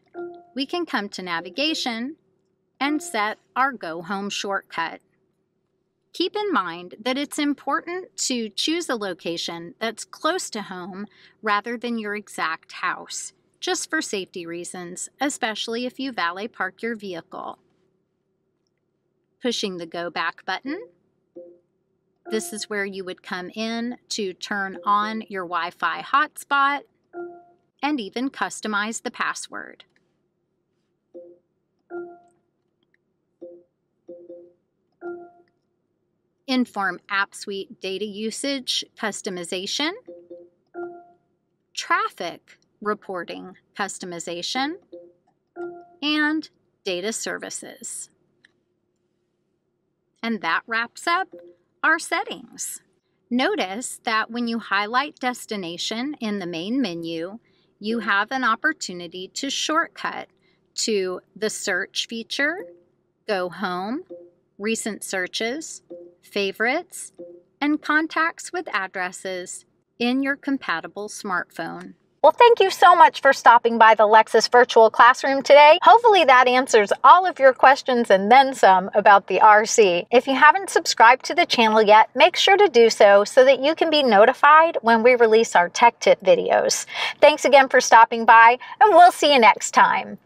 we can come to navigation and set our Go Home shortcut. Keep in mind that it's important to choose a location that's close to home rather than your exact house, just for safety reasons, especially if you valet park your vehicle. Pushing the Go Back button. This is where you would come in to turn on your Wi-Fi hotspot and even customize the password. Inform App Suite data usage customization, traffic reporting customization, and data services. And that wraps up our settings. Notice that when you highlight destination in the main menu, you have an opportunity to shortcut to the search feature, Go Home, Recent Searches, Favorites, and Contacts with Addresses in your compatible smartphone. Well, thank you so much for stopping by the Lexus Virtual Classroom today. Hopefully that answers all of your questions and then some about the RC. If you haven't subscribed to the channel yet, make sure to do so that you can be notified when we release our tech tip videos. Thanks again for stopping by, and we'll see you next time.